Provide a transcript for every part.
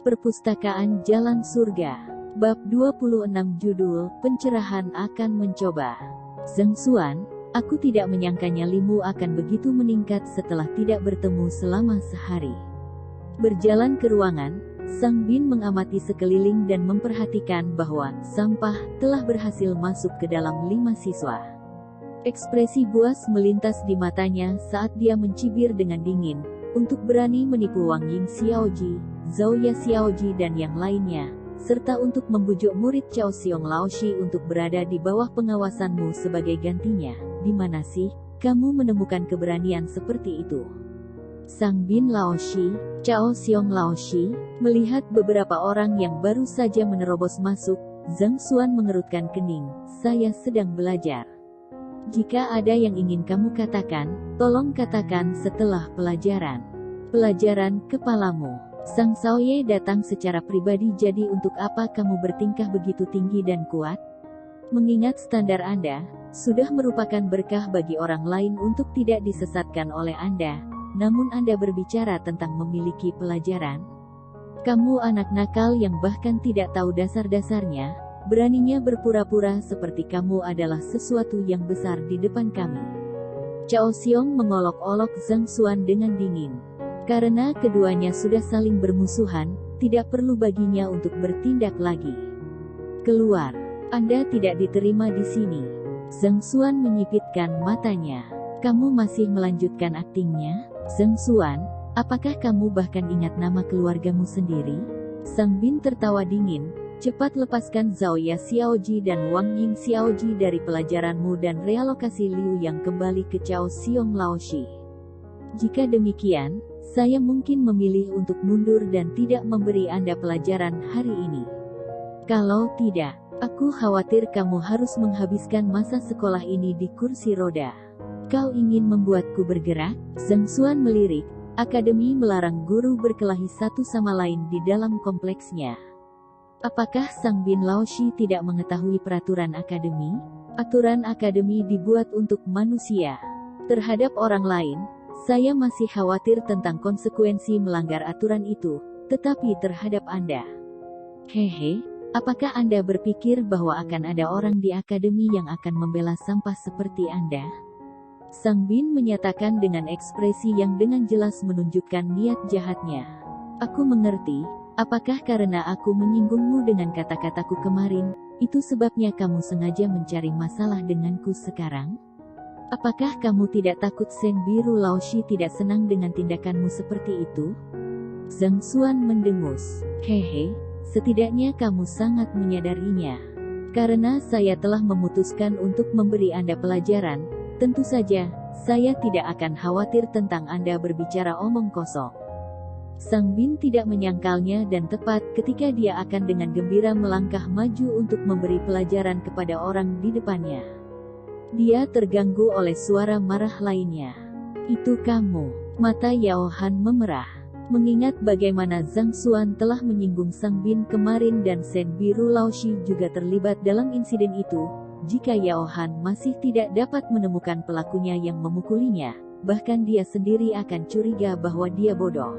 Perpustakaan Jalan Surga. Bab 26 Judul, Pencerahan akan mencoba. Zheng Xuan, aku tidak menyangkanya Limu akan begitu meningkat setelah tidak bertemu selama sehari. Berjalan ke ruangan, Sang Bin mengamati sekeliling dan memperhatikan bahwa sampah telah berhasil masuk ke dalam 5 siswa. Ekspresi buas melintas di matanya saat dia mencibir dengan dingin, untuk berani menipu Wang Ying Xiaoji, Zhao Ya Xiaoji dan yang lainnya, serta untuk membujuk murid Cao Xiong Laoshi untuk berada di bawah pengawasanmu sebagai gantinya. Di mana sih kamu menemukan keberanian seperti itu? Sang Bin Laoshi, Cao Xiong Laoshi, melihat beberapa orang yang baru saja menerobos masuk, Zheng Xuan mengerutkan kening. Saya sedang belajar. Jika ada yang ingin kamu katakan, tolong katakan setelah pelajaran. Pelajaran kepalamu. Sang Xiaoye datang secara pribadi, jadi untuk apa kamu bertingkah begitu tinggi dan kuat? Mengingat standar Anda, sudah merupakan berkah bagi orang lain untuk tidak disesatkan oleh Anda, namun Anda berbicara tentang memiliki pelajaran? Kamu anak nakal yang bahkan tidak tahu dasar-dasarnya, beraninya berpura-pura seperti kamu adalah sesuatu yang besar di depan kami. Cao Xiong mengolok-olok Zheng Xuan dengan dingin. Karena keduanya sudah saling bermusuhan, tidak perlu baginya untuk bertindak lagi. Keluar. Anda tidak diterima di sini. Zheng Xuan menyipitkan matanya. Kamu masih melanjutkan aktingnya? Zheng Xuan, apakah kamu bahkan ingat nama keluargamu sendiri? Sang Bin tertawa dingin. Cepat lepaskan Zhao Ya Xiaoji dan Wang Ying Xiaoji dari pelajaranmu dan realokasi Liu yang kembali ke Cao Xiong Laoshi. Jika demikian, saya mungkin memilih untuk mundur dan tidak memberi Anda pelajaran hari ini. Kalau tidak, aku khawatir kamu harus menghabiskan masa sekolah ini di kursi roda. Kau ingin membuatku bergerak? Zheng Xuan melirik. Akademi melarang guru berkelahi satu sama lain di dalam kompleksnya. Apakah Sang Bin Laoshi tidak mengetahui peraturan akademi? Aturan akademi dibuat untuk manusia. Terhadap orang lain, saya masih khawatir tentang konsekuensi melanggar aturan itu, tetapi terhadap Anda. Hehe, apakah Anda berpikir bahwa akan ada orang di akademi yang akan membela sampah seperti Anda? Sang Bin menyatakan dengan ekspresi yang dengan jelas menunjukkan niat jahatnya. Aku mengerti. Apakah karena aku menyinggungmu dengan kata-kataku kemarin, itu sebabnya kamu sengaja mencari masalah denganku sekarang? Apakah kamu tidak takut Sen Biru Laoshi tidak senang dengan tindakanmu seperti itu? Zheng Xuan mendengus. Hehe, setidaknya kamu sangat menyadarinya. Karena saya telah memutuskan untuk memberi Anda pelajaran, tentu saja, saya tidak akan khawatir tentang Anda berbicara omong kosong. Sang Bin tidak menyangkalnya dan tepat ketika dia akan dengan gembira melangkah maju untuk memberi pelajaran kepada orang di depannya. Dia terganggu oleh suara marah lainnya. Itu kamu. Mata Yao Han memerah. Mengingat bagaimana Zheng Xuan telah menyinggung Sang Bin kemarin dan Sen Biru Laoshi juga terlibat dalam insiden itu, jika Yao Han masih tidak dapat menemukan pelakunya yang memukulinya, bahkan dia sendiri akan curiga bahwa dia bodoh.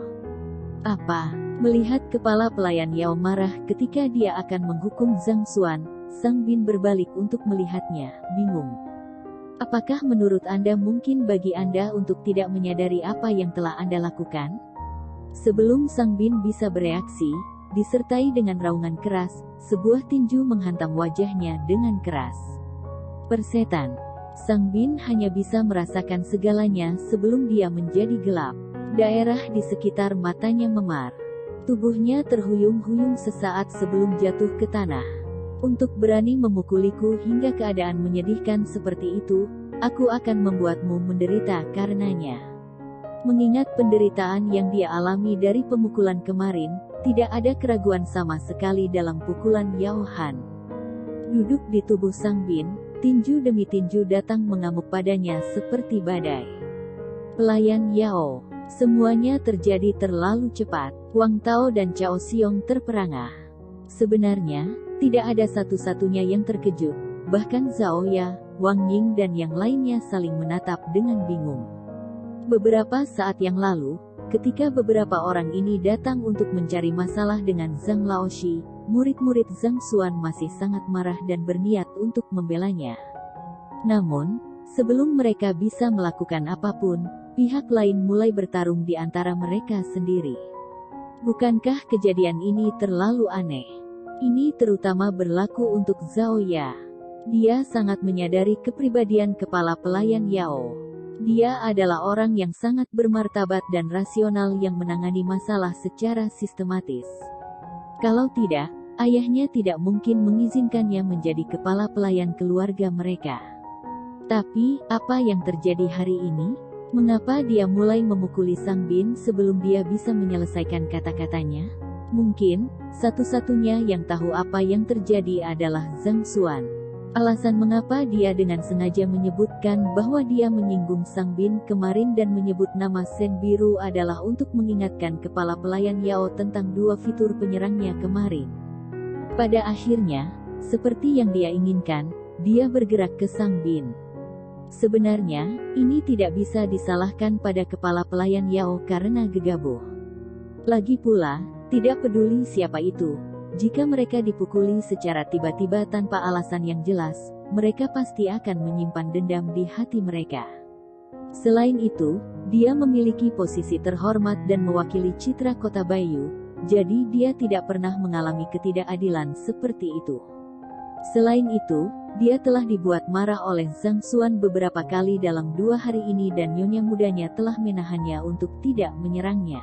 Apa? Melihat kepala pelayan Yao marah ketika dia akan menghukum Zheng Xuan, Sang Bin berbalik untuk melihatnya, bingung. Apakah menurut Anda mungkin bagi Anda untuk tidak menyadari apa yang telah Anda lakukan? Sebelum Sang Bin bisa bereaksi, disertai dengan raungan keras, sebuah tinju menghantam wajahnya dengan keras. Persetan. Sang Bin hanya bisa merasakan segalanya sebelum dia menjadi gelap. Daerah di sekitar matanya memar. Tubuhnya terhuyung-huyung sesaat sebelum jatuh ke tanah. Untuk berani memukuliku hingga keadaan menyedihkan seperti itu, aku akan membuatmu menderita karenanya. Mengingat penderitaan yang dia alami dari pemukulan kemarin, tidak ada keraguan sama sekali dalam pukulan Yao Han. Duduk di tubuh Sang Bin, tinju demi tinju datang mengamuk padanya seperti badai. Pelayan Yao. Semuanya terjadi terlalu cepat. Wang Tao dan Cao Xiong terperangah. Sebenarnya, tidak ada satu-satunya yang terkejut. Bahkan Zhao Ya, Wang Ying dan yang lainnya saling menatap dengan bingung. Beberapa saat yang lalu, ketika beberapa orang ini datang untuk mencari masalah dengan Zhang Laoshi, murid-murid Zhang Xuan masih sangat marah dan berniat untuk membelanya. Namun, sebelum mereka bisa melakukan apapun, pihak lain mulai bertarung di antara mereka sendiri. Bukankah kejadian ini terlalu aneh? Ini terutama berlaku untuk Zhao Ya. Dia sangat menyadari kepribadian kepala pelayan Yao. Dia adalah orang yang sangat bermartabat dan rasional yang menangani masalah secara sistematis. Kalau tidak, ayahnya tidak mungkin mengizinkannya menjadi kepala pelayan keluarga mereka. Tapi, apa yang terjadi hari ini? Mengapa dia mulai memukuli Sang Bin sebelum dia bisa menyelesaikan kata-katanya? Mungkin, satu-satunya yang tahu apa yang terjadi adalah Zhang Xuan. Alasan mengapa dia dengan sengaja menyebutkan bahwa dia menyinggung Sang Bin kemarin dan menyebut nama Sen Biru adalah untuk mengingatkan kepala pelayan Yao tentang dua fitur penyerangnya kemarin. Pada akhirnya, seperti yang dia inginkan, dia bergerak ke Sang Bin. Sebenarnya, ini tidak bisa disalahkan pada kepala pelayan Yao karena gegabah. Lagi pula, tidak peduli siapa itu, jika mereka dipukuli secara tiba-tiba tanpa alasan yang jelas, mereka pasti akan menyimpan dendam di hati mereka. Selain itu, dia memiliki posisi terhormat dan mewakili citra kota Baiyu, jadi dia tidak pernah mengalami ketidakadilan seperti itu. Selain itu, dia telah dibuat marah oleh Zhang Xuan beberapa kali dalam 2 hari ini dan nyonya mudanya telah menahannya untuk tidak menyerangnya.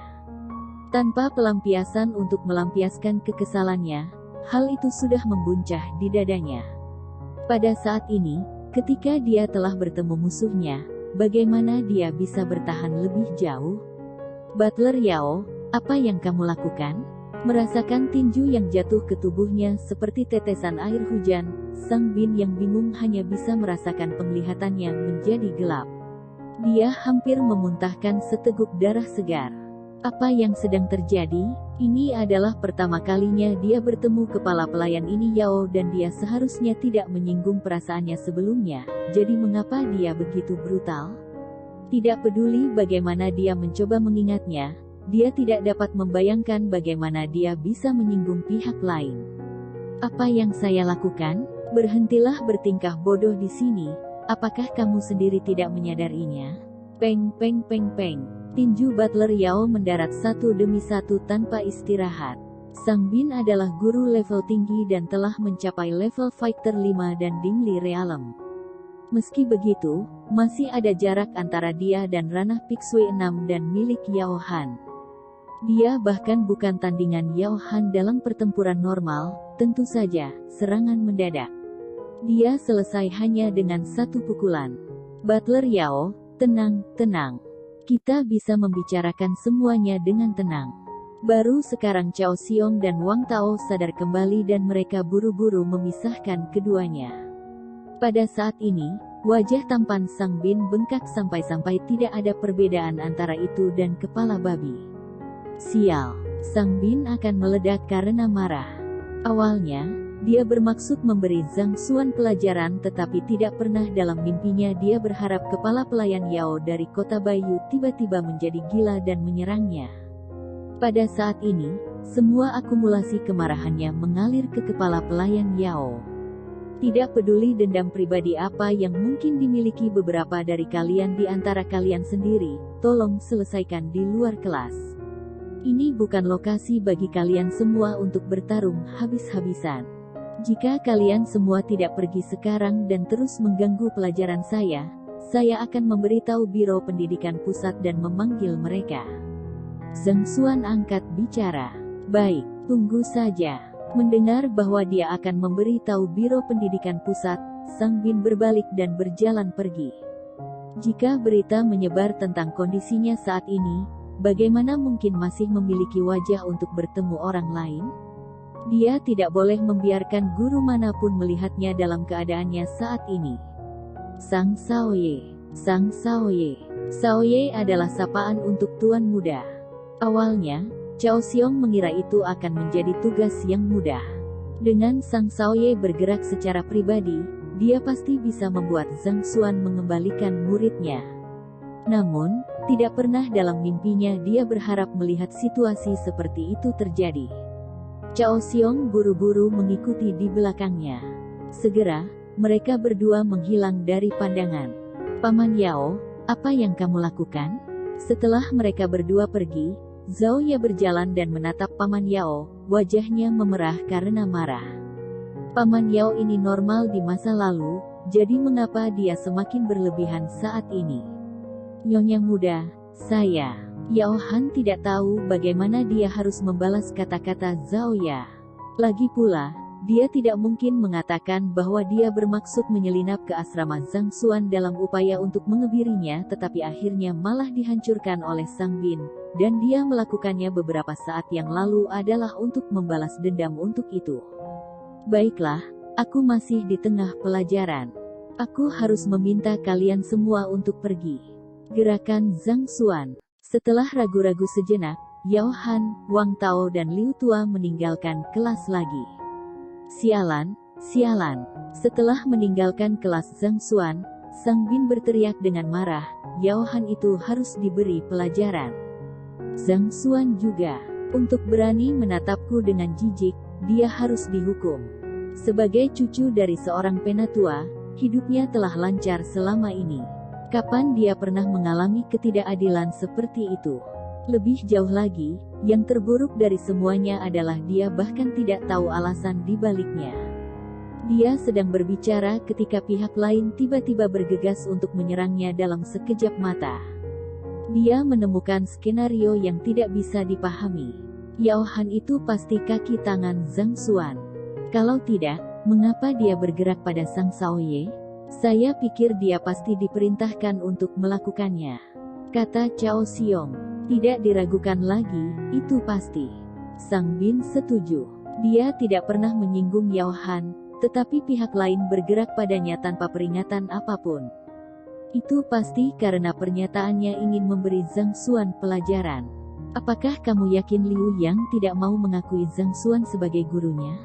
Tanpa pelampiasan untuk melampiaskan kekesalannya, hal itu sudah membuncah di dadanya. Pada saat ini, ketika dia telah bertemu musuhnya, bagaimana dia bisa bertahan lebih jauh? Butler Yao, apa yang kamu lakukan? Merasakan tinju yang jatuh ke tubuhnya seperti tetesan air hujan, Sang Bin yang bingung hanya bisa merasakan penglihatannya menjadi gelap. Dia hampir memuntahkan seteguk darah segar. Apa yang sedang terjadi? Ini adalah pertama kalinya dia bertemu kepala pelayan ini Yao dan dia seharusnya tidak menyinggung perasaannya sebelumnya, jadi mengapa dia begitu brutal? Tidak peduli bagaimana dia mencoba mengingatnya, dia tidak dapat membayangkan bagaimana dia bisa menyinggung pihak lain. Apa yang saya lakukan? Berhentilah bertingkah bodoh di sini, apakah kamu sendiri tidak menyadarinya? Peng peng peng peng. Tinju Butler Yao mendarat satu demi satu tanpa istirahat. Sang Bin adalah guru level tinggi dan telah mencapai level Fighter 5 dan Dingli Realem. Meski begitu, masih ada jarak antara dia dan ranah Pixue 6 dan milik Yao Han. Dia bahkan bukan tandingan Yao Han dalam pertempuran normal, tentu saja, serangan mendadak. Dia selesai hanya dengan satu pukulan. Butler Yao, tenang, tenang. Kita bisa membicarakan semuanya dengan tenang. Baru sekarang Cao Xiong dan Wang Tao sadar kembali dan mereka buru-buru memisahkan keduanya. Pada saat ini, wajah tampan Sang Bin bengkak sampai-sampai tidak ada perbedaan antara itu dan kepala babi. Sial, Sang Bin akan meledak karena marah. Awalnya, dia bermaksud memberi Zhang Xuan pelajaran tetapi tidak pernah dalam mimpinya dia berharap kepala pelayan Yao dari kota Baiyu tiba-tiba menjadi gila dan menyerangnya. Pada saat ini, semua akumulasi kemarahannya mengalir ke kepala pelayan Yao. Tidak peduli dendam pribadi apa yang mungkin dimiliki beberapa dari kalian di antara kalian sendiri, tolong selesaikan di luar kelas. Ini bukan lokasi bagi kalian semua untuk bertarung habis-habisan. Jika kalian semua tidak pergi sekarang dan terus mengganggu pelajaran saya akan memberitahu Biro Pendidikan Pusat dan memanggil mereka. Zhang Xuan angkat bicara. Baik, tunggu saja. Mendengar bahwa dia akan memberitahu Biro Pendidikan Pusat, Sang Bin berbalik dan berjalan pergi. Jika berita menyebar tentang kondisinya saat ini, bagaimana mungkin masih memiliki wajah untuk bertemu orang lain? Dia tidak boleh membiarkan guru manapun melihatnya dalam keadaannya saat ini. Sang Shaoye. Sang Shaoye. Shaoye adalah sapaan untuk tuan muda. Awalnya, Cao Xiong mengira itu akan menjadi tugas yang mudah. Dengan Sang Shaoye bergerak secara pribadi, dia pasti bisa membuat Zhang Xuan mengembalikan muridnya. Namun, tidak pernah dalam mimpinya dia berharap melihat situasi seperti itu terjadi. Cao Xiong buru-buru mengikuti di belakangnya. Segera, mereka berdua menghilang dari pandangan. Paman Yao, apa yang kamu lakukan? Setelah mereka berdua pergi, Zhao Ya berjalan dan menatap Paman Yao, wajahnya memerah karena marah. Paman Yao ini normal di masa lalu, jadi mengapa dia semakin berlebihan saat ini? Nyonya muda, saya, Yao Han tidak tahu bagaimana dia harus membalas kata-kata Zhao Ya. Lagi pula, dia tidak mungkin mengatakan bahwa dia bermaksud menyelinap ke asrama Zhang Xuan dalam upaya untuk mengebirinya, tetapi akhirnya malah dihancurkan oleh Sang Bin, dan dia melakukannya beberapa saat yang lalu adalah untuk membalas dendam untuk itu. Baiklah, aku masih di tengah pelajaran. Aku harus meminta kalian semua untuk pergi. Gerakan Zhang Xuan. Setelah ragu-ragu sejenak, Yao Han, Wang Tao dan Liu Tua meninggalkan kelas lagi. Sialan, sialan. Setelah meninggalkan kelas Zhang Xuan, Sang Bin berteriak dengan marah, Yao Han itu harus diberi pelajaran. Zhang Xuan juga. Untuk berani menatapku dengan jijik, dia harus dihukum. Sebagai cucu dari seorang penatua, hidupnya telah lancar selama ini. Kapan dia pernah mengalami ketidakadilan seperti itu? Lebih jauh lagi, yang terburuk dari semuanya adalah dia bahkan tidak tahu alasan di baliknya. Dia sedang berbicara ketika pihak lain tiba-tiba bergegas untuk menyerangnya dalam sekejap mata. Dia menemukan skenario yang tidak bisa dipahami. Yao Han itu pasti kaki tangan Zhang Xuan. Kalau tidak, mengapa dia bergerak pada Sang Shaoye? Saya pikir dia pasti diperintahkan untuk melakukannya. Kata Cao Xiong. Tidak diragukan lagi, itu pasti. Sang Bin setuju. Dia tidak pernah menyinggung Yao Han, tetapi pihak lain bergerak padanya tanpa peringatan apapun. Itu pasti karena pernyataannya ingin memberi Zhang Xuan pelajaran. Apakah kamu yakin Liu Yang tidak mau mengakui Zhang Xuan sebagai gurunya?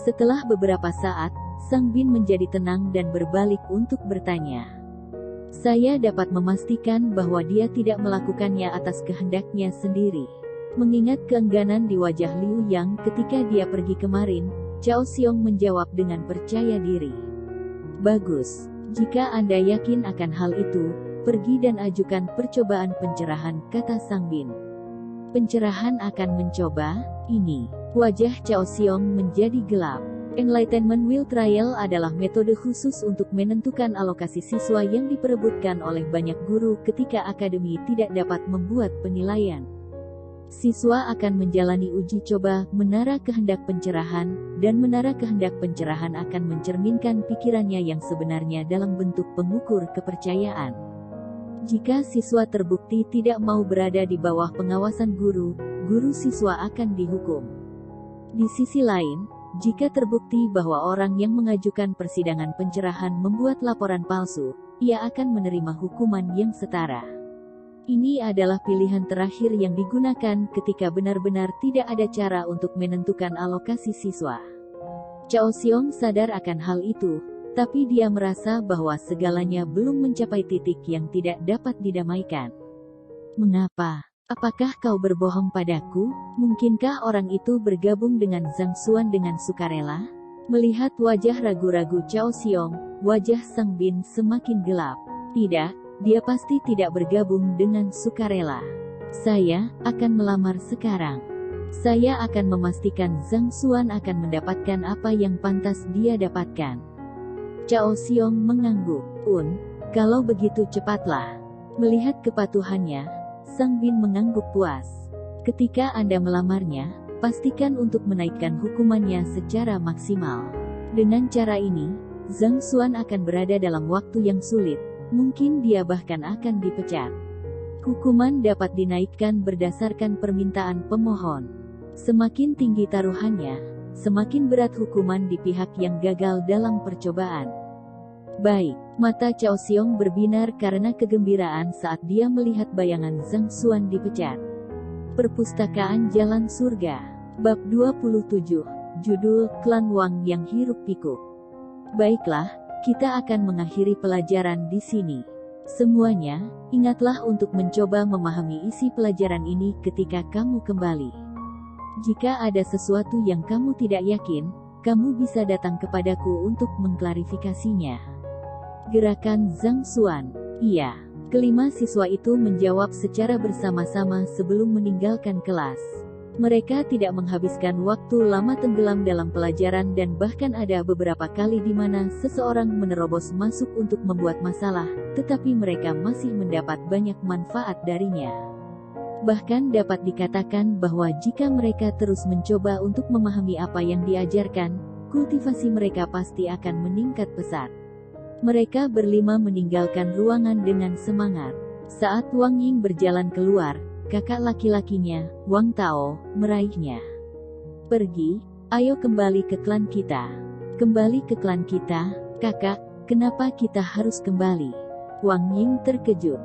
Setelah beberapa saat, Sang Bin menjadi tenang dan berbalik untuk bertanya. Saya dapat memastikan bahwa dia tidak melakukannya atas kehendaknya sendiri. Mengingat keengganan di wajah Liu Yang ketika dia pergi kemarin, Cao Xiong menjawab dengan percaya diri. Bagus, jika Anda yakin akan hal itu, pergi dan ajukan percobaan pencerahan, kata Sang Bin. Pencerahan akan mencoba, ini. Wajah Cao Xiong menjadi gelap. Enlightenment Will Trial adalah metode khusus untuk menentukan alokasi siswa yang diperebutkan oleh banyak guru ketika akademi tidak dapat membuat penilaian. Siswa akan menjalani uji coba, menara kehendak pencerahan, dan menara kehendak pencerahan akan mencerminkan pikirannya yang sebenarnya dalam bentuk pengukur kepercayaan. Jika siswa terbukti tidak mau berada di bawah pengawasan guru, guru siswa akan dihukum. Di sisi lain, jika terbukti bahwa orang yang mengajukan persidangan pencerahan membuat laporan palsu, ia akan menerima hukuman yang setara. Ini adalah pilihan terakhir yang digunakan ketika benar-benar tidak ada cara untuk menentukan alokasi siswa. Cao Xiong sadar akan hal itu, tapi dia merasa bahwa segalanya belum mencapai titik yang tidak dapat didamaikan. Mengapa? Apakah kau berbohong padaku? Mungkinkah orang itu bergabung dengan Zhang Xuan dengan sukarela? Melihat wajah ragu-ragu Cao Xiong, wajah Sang Bin semakin gelap. Tidak, dia pasti tidak bergabung dengan sukarela. Saya akan melamar sekarang. Saya akan memastikan Zhang Xuan akan mendapatkan apa yang pantas dia dapatkan. Cao Xiong mengangguk. Kalau begitu cepatlah. Melihat kepatuhannya, Sang Bin mengangguk puas. Ketika Anda melamarnya, pastikan untuk menaikkan hukumannya secara maksimal. Dengan cara ini, Zhang Xuan akan berada dalam waktu yang sulit, mungkin dia bahkan akan dipecat. Hukuman dapat dinaikkan berdasarkan permintaan pemohon. Semakin tinggi taruhannya, semakin berat hukuman di pihak yang gagal dalam percobaan. Baik, mata Cao Xiong berbinar karena kegembiraan saat dia melihat bayangan Zhang Xuan dipecat. Perpustakaan Jalan Surga. Bab 27. Judul, Klan Wang yang Hiruk Pikuk. Baiklah, kita akan mengakhiri pelajaran di sini. Semuanya, ingatlah untuk mencoba memahami isi pelajaran ini ketika kamu kembali. Jika ada sesuatu yang kamu tidak yakin, kamu bisa datang kepadaku untuk mengklarifikasinya. Gerakan Zhang Xuan. Iya. Kelima siswa itu menjawab secara bersama-sama sebelum meninggalkan kelas. Mereka tidak menghabiskan waktu lama tenggelam dalam pelajaran dan bahkan ada beberapa kali di mana seseorang menerobos masuk untuk membuat masalah, tetapi mereka masih mendapat banyak manfaat darinya. Bahkan dapat dikatakan bahwa jika mereka terus mencoba untuk memahami apa yang diajarkan, kultivasi mereka pasti akan meningkat pesat. Mereka berlima meninggalkan ruangan dengan semangat. Saat Wang Ying berjalan keluar, kakak laki-lakinya, Wang Tao, meraihnya. "Pergi, ayo kembali ke klan kita." "Kembali ke klan kita, kakak, kenapa kita harus kembali?" Wang Ying terkejut.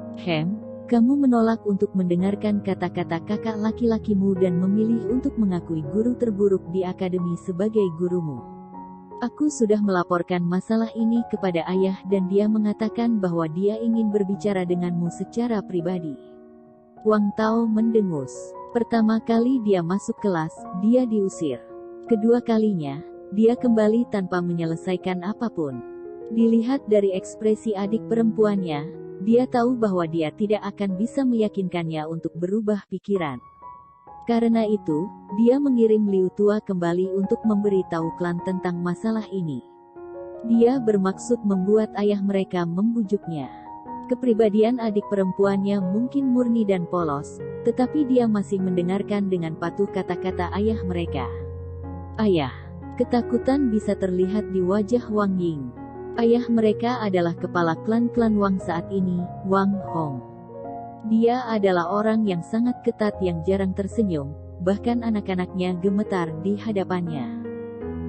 Kamu menolak untuk mendengarkan kata-kata kakak laki-lakimu dan memilih untuk mengakui guru terburuk di akademi sebagai gurumu. Aku sudah melaporkan masalah ini kepada ayah dan dia mengatakan bahwa dia ingin berbicara denganmu secara pribadi. Wang Tao mendengus. Pertama kali dia masuk kelas, dia diusir. Kedua kalinya, dia kembali tanpa menyelesaikan apapun. Dilihat dari ekspresi adik perempuannya, dia tahu bahwa dia tidak akan bisa meyakinkannya untuk berubah pikiran. Karena itu, dia mengirim Liu Tua kembali untuk memberitahu klan tentang masalah ini. Dia bermaksud membuat ayah mereka membujuknya. Kepribadian adik perempuannya mungkin murni dan polos, tetapi dia masih mendengarkan dengan patuh kata-kata ayah mereka. Ayah. Ketakutan bisa terlihat di wajah Wang Ying. Ayah mereka adalah kepala klan-klan Wang saat ini, Wang Hong. Dia adalah orang yang sangat ketat yang jarang tersenyum, bahkan anak-anaknya gemetar di hadapannya.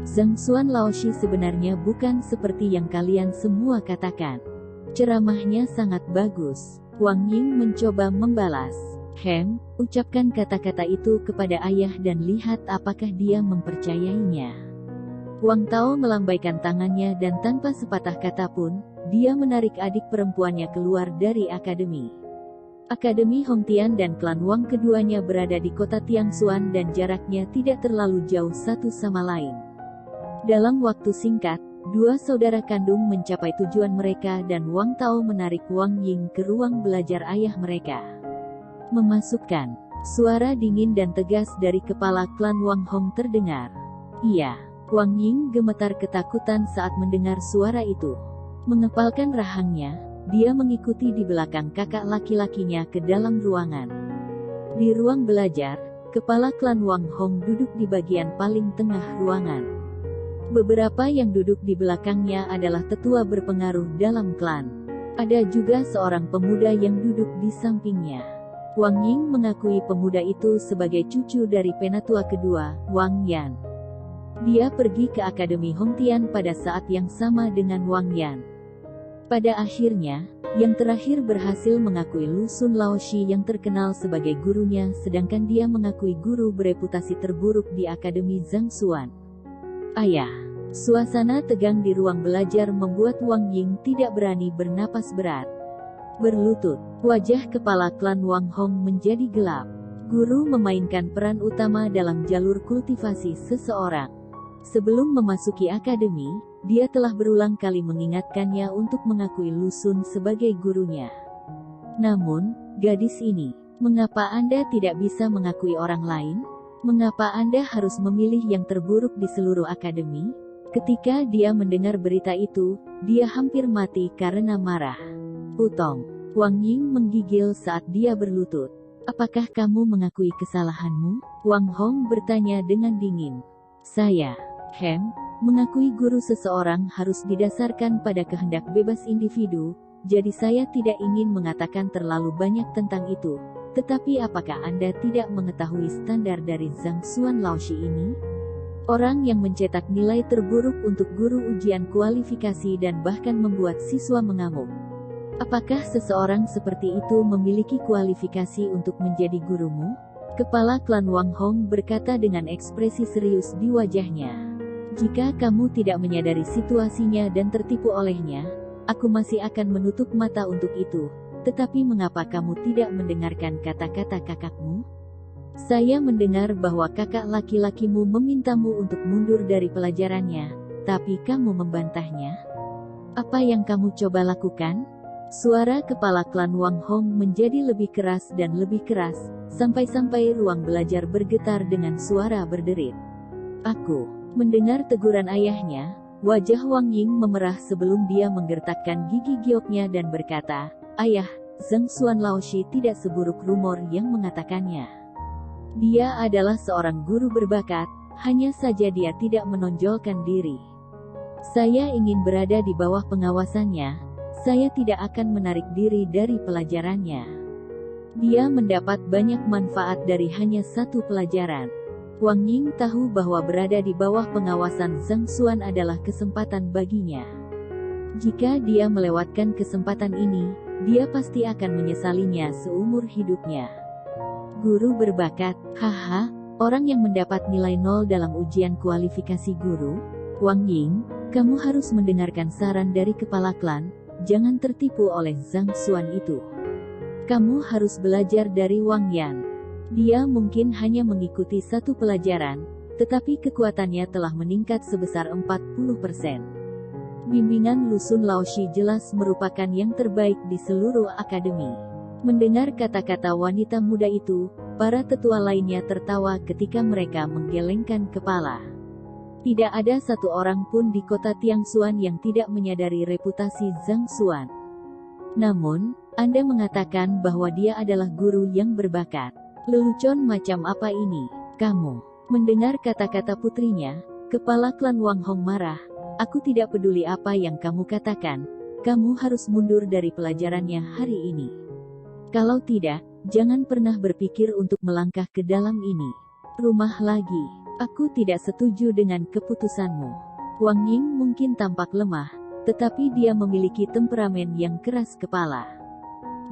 Zhang Xuan Laoshi sebenarnya bukan seperti yang kalian semua katakan. Ceramahnya sangat bagus. Wang Ying mencoba membalas. Ucapkan kata-kata itu kepada ayah dan lihat apakah dia mempercayainya. Wang Tao melambaikan tangannya dan tanpa sepatah kata pun, dia menarik adik perempuannya keluar dari akademi. Akademi Hongtian dan klan Wang keduanya berada di kota Tiangsuan dan jaraknya tidak terlalu jauh satu sama lain. Dalam waktu singkat, dua saudara kandung mencapai tujuan mereka dan Wang Tao menarik Wang Ying ke ruang belajar ayah mereka. Memasukkan. Suara dingin dan tegas dari kepala klan Wang Hong terdengar. Iya. Wang Ying gemetar ketakutan saat mendengar suara itu. Mengepalkan rahangnya, dia mengikuti di belakang kakak laki-lakinya ke dalam ruangan. Di ruang belajar, kepala klan Wang Hong duduk di bagian paling tengah ruangan. Beberapa yang duduk di belakangnya adalah tetua berpengaruh dalam klan. Ada juga seorang pemuda yang duduk di sampingnya. Wang Ying mengakui pemuda itu sebagai cucu dari penatua kedua, Wang Yan. Dia pergi ke Akademi Hongtian pada saat yang sama dengan Wang Yan. Pada akhirnya, yang terakhir berhasil mengakui Lu Sun Laoshi yang terkenal sebagai gurunya sedangkan dia mengakui guru bereputasi terburuk di Akademi Zhang Xuan. Ayah. Suasana tegang di ruang belajar membuat Wang Ying tidak berani bernapas berat. Berlutut, wajah kepala klan Wang Hong menjadi gelap. Guru memainkan peran utama dalam jalur kultivasi seseorang. Sebelum memasuki akademi, dia telah berulang kali mengingatkannya untuk mengakui Lu Sun sebagai gurunya. Namun, gadis ini, mengapa Anda tidak bisa mengakui orang lain? Mengapa Anda harus memilih yang terburuk di seluruh akademi? Ketika dia mendengar berita itu, dia hampir mati karena marah. Putong. Wang Ying menggigil saat dia berlutut. Apakah kamu mengakui kesalahanmu? Wang Hong bertanya dengan dingin. Saya. Mengakui guru seseorang harus didasarkan pada kehendak bebas individu, jadi saya tidak ingin mengatakan terlalu banyak tentang itu. Tetapi apakah Anda tidak mengetahui standar dari Zhang Xuan Laoshi ini? Orang yang mencetak nilai terburuk untuk guru ujian kualifikasi dan bahkan membuat siswa mengamuk. Apakah seseorang seperti itu memiliki kualifikasi untuk menjadi gurumu? Kepala klan Wang Hong berkata dengan ekspresi serius di wajahnya. Jika kamu tidak menyadari situasinya dan tertipu olehnya, aku masih akan menutup mata untuk itu. Tetapi mengapa kamu tidak mendengarkan kata-kata kakakmu? Saya mendengar bahwa kakak laki-lakimu memintamu untuk mundur dari pelajarannya, tapi kamu membantahnya. Apa yang kamu coba lakukan? Suara kepala klan Wang Hong menjadi lebih keras dan lebih keras, sampai-sampai ruang belajar bergetar dengan suara berderit. Aku mendengar teguran ayahnya. Wajah Wang Ying memerah sebelum dia menggertakkan gigi gioknya dan berkata, "Ayah, Zheng Xuan Laoshi tidak seburuk rumor yang mengatakannya. Dia adalah seorang guru berbakat, hanya saja dia tidak menonjolkan diri. Saya ingin berada di bawah pengawasannya, saya tidak akan menarik diri dari pelajarannya. Dia mendapat banyak manfaat dari hanya satu pelajaran." Wang Ying tahu bahwa berada di bawah pengawasan Zheng Xuan adalah kesempatan baginya. Jika dia melewatkan kesempatan ini, dia pasti akan menyesalinya seumur hidupnya. Guru berbakat, haha, orang yang mendapat nilai 0 dalam ujian kualifikasi guru? Wang Ying, kamu harus mendengarkan saran dari kepala klan, jangan tertipu oleh Zheng Xuan itu. Kamu harus belajar dari Wang Yan. Dia mungkin hanya mengikuti satu pelajaran, tetapi kekuatannya telah meningkat sebesar 40%. Bimbingan Lu Xun Laoshi jelas merupakan yang terbaik di seluruh akademi. Mendengar kata-kata wanita muda itu, para tetua lainnya tertawa ketika mereka menggelengkan kepala. Tidak ada satu orang pun di kota Tiangsuan yang tidak menyadari reputasi Zheng Xuan. Namun, Anda mengatakan bahwa dia adalah guru yang berbakat. Lelucon macam apa ini, kamu? Mendengar kata-kata putrinya, kepala klan Wang Hong marah. Aku tidak peduli apa yang kamu katakan, kamu harus mundur dari pelajarannya hari ini. Kalau tidak, jangan pernah berpikir untuk melangkah ke dalam ini. Rumah lagi, aku tidak setuju dengan keputusanmu. Wang Ying mungkin tampak lemah, tetapi dia memiliki temperamen yang keras kepala.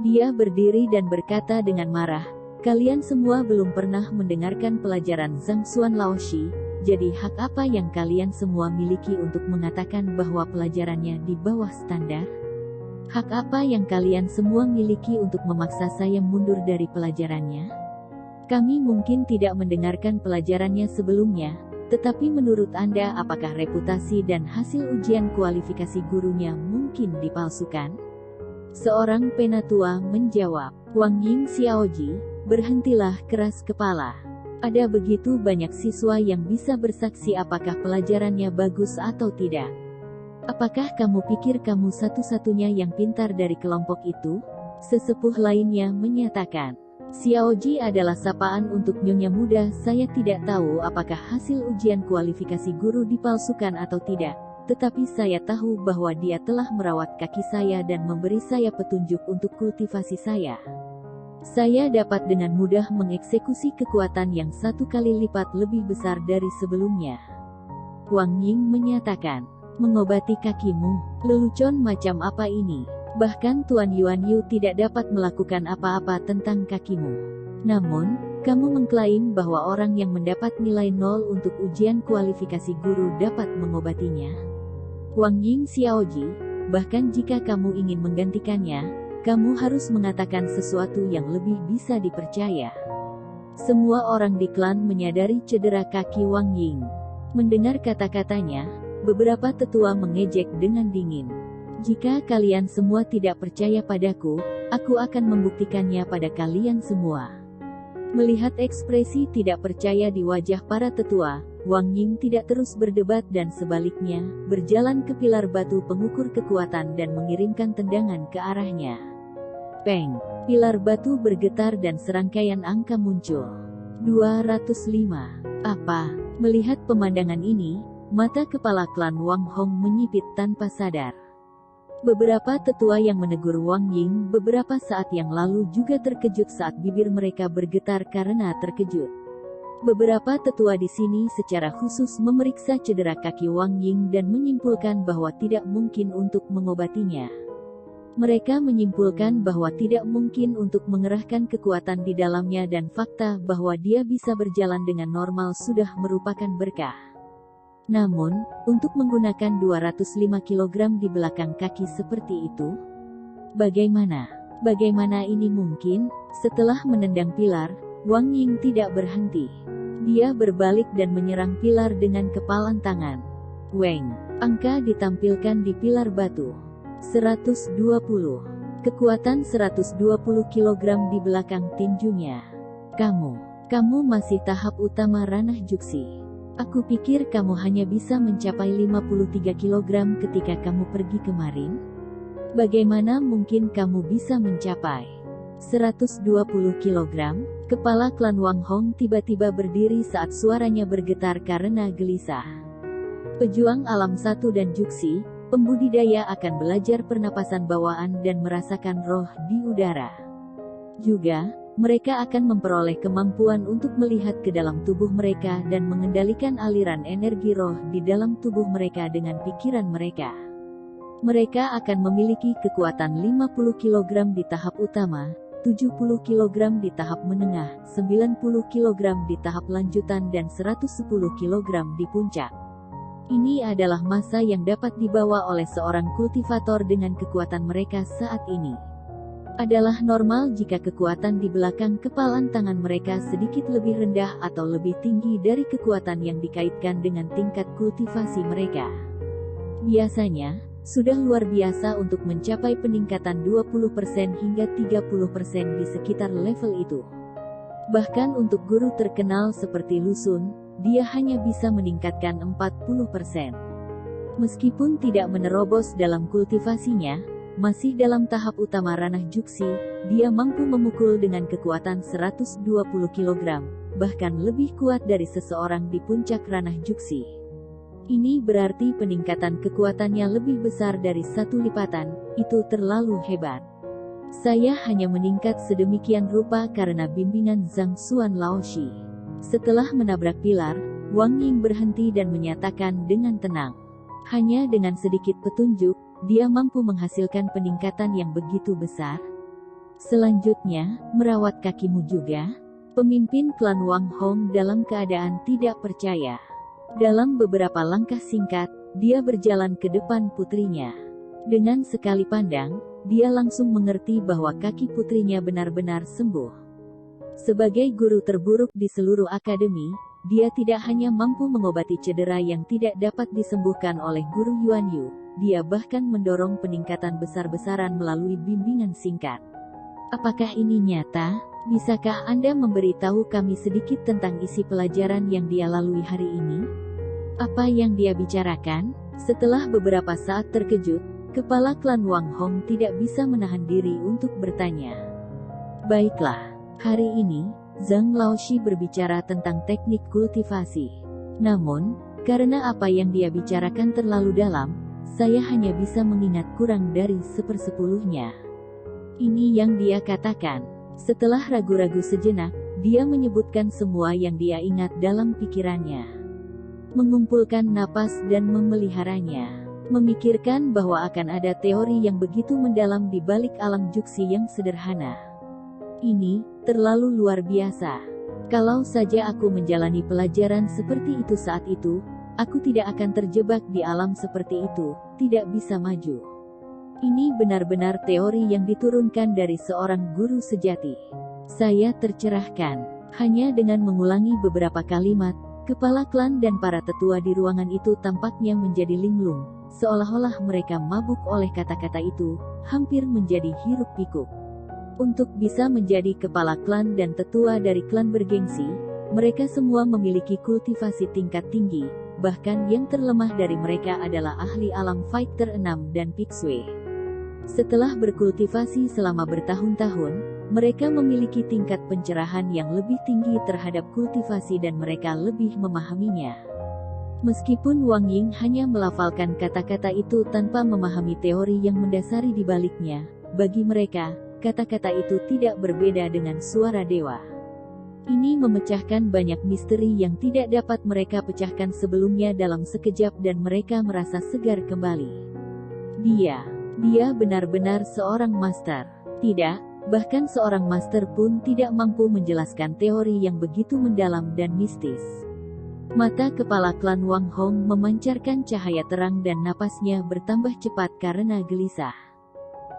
Dia berdiri dan berkata dengan marah, "Kalian semua belum pernah mendengarkan pelajaran Zheng Xuan Laoshi, jadi hak apa yang kalian semua miliki untuk mengatakan bahwa pelajarannya di bawah standar? Hak apa yang kalian semua miliki untuk memaksa saya mundur dari pelajarannya? Kami mungkin tidak mendengarkan pelajarannya sebelumnya, tetapi menurut Anda apakah reputasi dan hasil ujian kualifikasi gurunya mungkin dipalsukan?" Seorang penatua menjawab, "Wang Ying Xiaoji, berhentilah keras kepala. Ada begitu banyak siswa yang bisa bersaksi apakah pelajarannya bagus atau tidak. Apakah kamu pikir kamu satu-satunya yang pintar dari kelompok itu?" Sesepuh lainnya menyatakan, "Xiaoji adalah sapaan untuk nyonya muda. Saya tidak tahu apakah hasil ujian kualifikasi guru dipalsukan atau tidak. Tetapi saya tahu bahwa dia telah merawat kaki saya dan memberi saya petunjuk untuk kultivasi saya. Saya dapat dengan mudah mengeksekusi kekuatan yang 1 kali lipat lebih besar dari sebelumnya." Wang Ying menyatakan, "Mengobati kakimu? Lelucon macam apa ini? Bahkan Tuan Yuan Yu tidak dapat melakukan apa-apa tentang kakimu. Namun, kamu mengklaim bahwa orang yang mendapat nilai 0 untuk ujian kualifikasi guru dapat mengobatinya. Wang Ying Xiaoji, bahkan jika kamu ingin menggantikannya, kamu harus mengatakan sesuatu yang lebih bisa dipercaya." Semua orang di klan menyadari cedera kaki Wang Ying. Mendengar kata-katanya, beberapa tetua mengejek dengan dingin. "Jika kalian semua tidak percaya padaku, aku akan membuktikannya pada kalian semua." Melihat ekspresi tidak percaya di wajah para tetua, Wang Ying tidak terus berdebat dan sebaliknya, berjalan ke pilar batu pengukur kekuatan dan mengirimkan tendangan ke arahnya. Peng! Pilar batu bergetar dan serangkaian angka muncul. 205. Apa? Melihat pemandangan ini, mata kepala klan Wang Hong menyipit tanpa sadar. Beberapa tetua yang menegur Wang Ying beberapa saat yang lalu juga terkejut saat bibir mereka bergetar karena terkejut. Beberapa tetua di sini secara khusus memeriksa cedera kaki Wang Ying dan menyimpulkan bahwa tidak mungkin untuk mengobatinya. Mereka menyimpulkan bahwa tidak mungkin untuk mengerahkan kekuatan di dalamnya dan fakta bahwa dia bisa berjalan dengan normal sudah merupakan berkah. Namun, untuk menggunakan 205 kg di belakang kaki seperti itu, bagaimana? Bagaimana ini mungkin? Setelah menendang pilar, Wang Ying tidak berhenti. Dia berbalik dan menyerang pilar dengan kepalan tangan. Weng. Angka ditampilkan di pilar batu. 120. Kekuatan 120 kg di belakang tinjunya. Kamu masih tahap utama ranah Juksi. Aku pikir kamu hanya bisa mencapai 53 kg ketika kamu pergi kemarin. Bagaimana mungkin kamu bisa mencapai 120 kg? Kepala klan Wang Hong tiba-tiba berdiri saat suaranya bergetar karena gelisah. Pejuang alam 1 dan Juksi, pembudidaya akan belajar pernapasan bawaan dan merasakan roh di udara. Juga, mereka akan memperoleh kemampuan untuk melihat ke dalam tubuh mereka dan mengendalikan aliran energi roh di dalam tubuh mereka dengan pikiran mereka. Mereka akan memiliki kekuatan 50 kg di tahap utama, 70 kg di tahap menengah, 90 kg di tahap lanjutan dan 110 kg di puncak. Ini adalah massa yang dapat dibawa oleh seorang kultivator dengan kekuatan mereka saat ini. Adalah normal jika kekuatan di belakang kepalan tangan mereka sedikit lebih rendah atau lebih tinggi dari kekuatan yang dikaitkan dengan tingkat kultivasi mereka. Biasanya, sudah luar biasa untuk mencapai peningkatan 20% hingga 30% di sekitar level itu. Bahkan untuk guru terkenal seperti Lu Xun, dia hanya bisa meningkatkan 40%. Meskipun tidak menerobos dalam kultivasinya, masih dalam tahap utama ranah Juksi, dia mampu memukul dengan kekuatan 120 kg, bahkan lebih kuat dari seseorang di puncak ranah Juksi. Ini berarti peningkatan kekuatannya lebih besar dari 1 lipatan, itu terlalu hebat. Saya hanya meningkat sedemikian rupa karena bimbingan Zhang Xuan Laoshi. Setelah menabrak pilar, Wang Ying berhenti dan menyatakan dengan tenang. Hanya dengan sedikit petunjuk, dia mampu menghasilkan peningkatan yang begitu besar. Selanjutnya, merawat kakimu juga? Pemimpin klan Wang Hong dalam keadaan tidak percaya. Dalam beberapa langkah singkat, dia berjalan ke depan putrinya. Dengan sekali pandang, dia langsung mengerti bahwa kaki putrinya benar-benar sembuh. Sebagai guru terburuk di seluruh akademi, dia tidak hanya mampu mengobati cedera yang tidak dapat disembuhkan oleh guru Yuan Yu, dia bahkan mendorong peningkatan besar-besaran melalui bimbingan singkat. Apakah ini nyata? Bisakah Anda memberitahu kami sedikit tentang isi pelajaran yang dia lalui hari ini? Apa yang dia bicarakan? Setelah beberapa saat terkejut, kepala klan Wang Hong tidak bisa menahan diri untuk bertanya. Baiklah, hari ini, Zhang Laoshi berbicara tentang teknik kultivasi. Namun, karena apa yang dia bicarakan terlalu dalam, saya hanya bisa mengingat kurang dari 1/10-nya. Ini yang dia katakan. Setelah ragu-ragu sejenak, dia menyebutkan semua yang dia ingat dalam pikirannya. Mengumpulkan napas dan memeliharanya. Memikirkan bahwa akan ada teori yang begitu mendalam di balik alam Juksi yang sederhana. Ini terlalu luar biasa. Kalau saja aku menjalani pelajaran seperti itu saat itu, aku tidak akan terjebak di alam seperti itu, tidak bisa maju. Ini benar-benar teori yang diturunkan dari seorang guru sejati. Saya tercerahkan. Hanya dengan mengulangi beberapa kalimat, kepala klan dan para tetua di ruangan itu tampaknya menjadi linglung, seolah-olah mereka mabuk oleh kata-kata itu, hampir menjadi hiruk-pikuk. Untuk bisa menjadi kepala klan dan tetua dari klan bergengsi, mereka semua memiliki kultivasi tingkat tinggi, bahkan yang terlemah dari mereka adalah ahli alam fighter 6 dan Pixue. Setelah berkultivasi selama bertahun-tahun, mereka memiliki tingkat pencerahan yang lebih tinggi terhadap kultivasi dan mereka lebih memahaminya. Meskipun Wang Ying hanya melafalkan kata-kata itu tanpa memahami teori yang mendasari di baliknya, bagi mereka, kata-kata itu tidak berbeda dengan suara dewa. Ini memecahkan banyak misteri yang tidak dapat mereka pecahkan sebelumnya dalam sekejap dan mereka merasa segar kembali. Dia benar-benar seorang master. Tidak, bahkan seorang master pun tidak mampu menjelaskan teori yang begitu mendalam dan mistis. Mata kepala klan Wang Hong memancarkan cahaya terang dan napasnya bertambah cepat karena gelisah.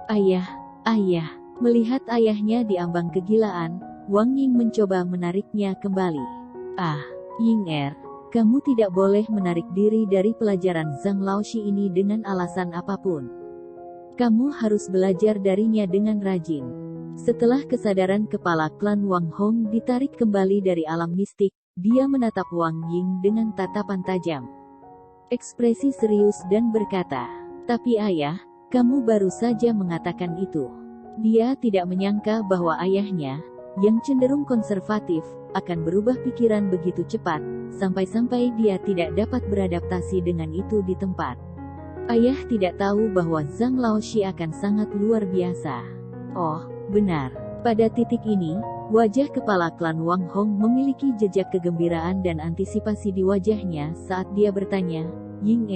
Ayah, ayah. Melihat ayahnya diambang kegilaan, Wang Ying mencoba menariknya kembali. Ah, Ying kamu tidak boleh menarik diri dari pelajaran Zhang Laoshi ini dengan alasan apapun. Kamu harus belajar darinya dengan rajin. Setelah kesadaran kepala klan Wang Hong ditarik kembali dari alam mistik, dia menatap Wang Ying dengan tatapan tajam. Ekspresi serius dan berkata, "Tapi ayah, kamu baru saja mengatakan itu." Dia tidak menyangka bahwa ayahnya, yang cenderung konservatif, akan berubah pikiran begitu cepat, sampai-sampai dia tidak dapat beradaptasi dengan itu di tempat. Ayah tidak tahu bahwa Zhang Laoshi akan sangat luar biasa. Oh, benar. Pada titik ini, wajah kepala klan Wang Hong memiliki jejak kegembiraan dan antisipasi di wajahnya saat dia bertanya, "Ying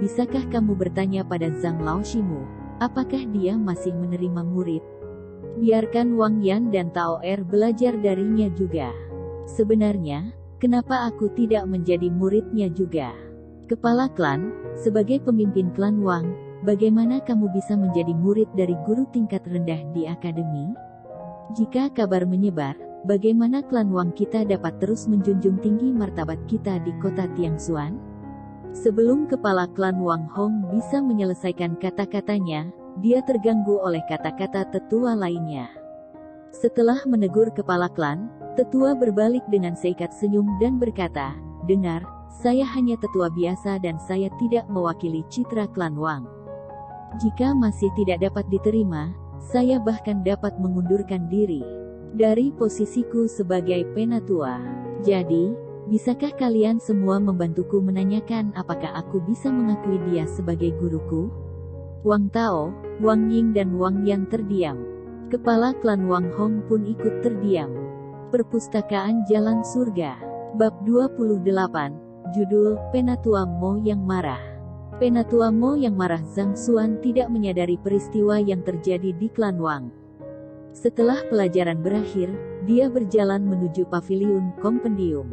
bisakah kamu bertanya pada Zhang Laoshimu? Apakah dia masih menerima murid? Biarkan Wang Yan dan Tao belajar darinya juga. Sebenarnya, kenapa aku tidak menjadi muridnya juga?" Kepala klan, sebagai pemimpin klan Wang, bagaimana kamu bisa menjadi murid dari guru tingkat rendah di akademi? Jika kabar menyebar, bagaimana klan Wang kita dapat terus menjunjung tinggi martabat kita di kota Tiangxuan? Sebelum kepala klan Wang Hong bisa menyelesaikan kata-katanya, dia terganggu oleh kata-kata tetua lainnya. Setelah menegur kepala klan, tetua berbalik dengan seikat senyum dan berkata, "Dengar, saya hanya tetua biasa dan saya tidak mewakili citra klan Wang. Jika masih tidak dapat diterima, saya bahkan dapat mengundurkan diri dari posisiku sebagai penatua. Jadi, bisakah kalian semua membantuku menanyakan apakah aku bisa mengakui dia sebagai guruku?" Wang Tao, Wang Ying dan Wang Yan terdiam. Kepala klan Wang Hong pun ikut terdiam. Perpustakaan Jalan Surga. Bab 28. Judul, Penatua Mo yang Marah. Penatua Mo yang marah. Zhang Xuan tidak menyadari peristiwa yang terjadi di klan Wang. Setelah pelajaran berakhir, dia berjalan menuju paviliun kompendium.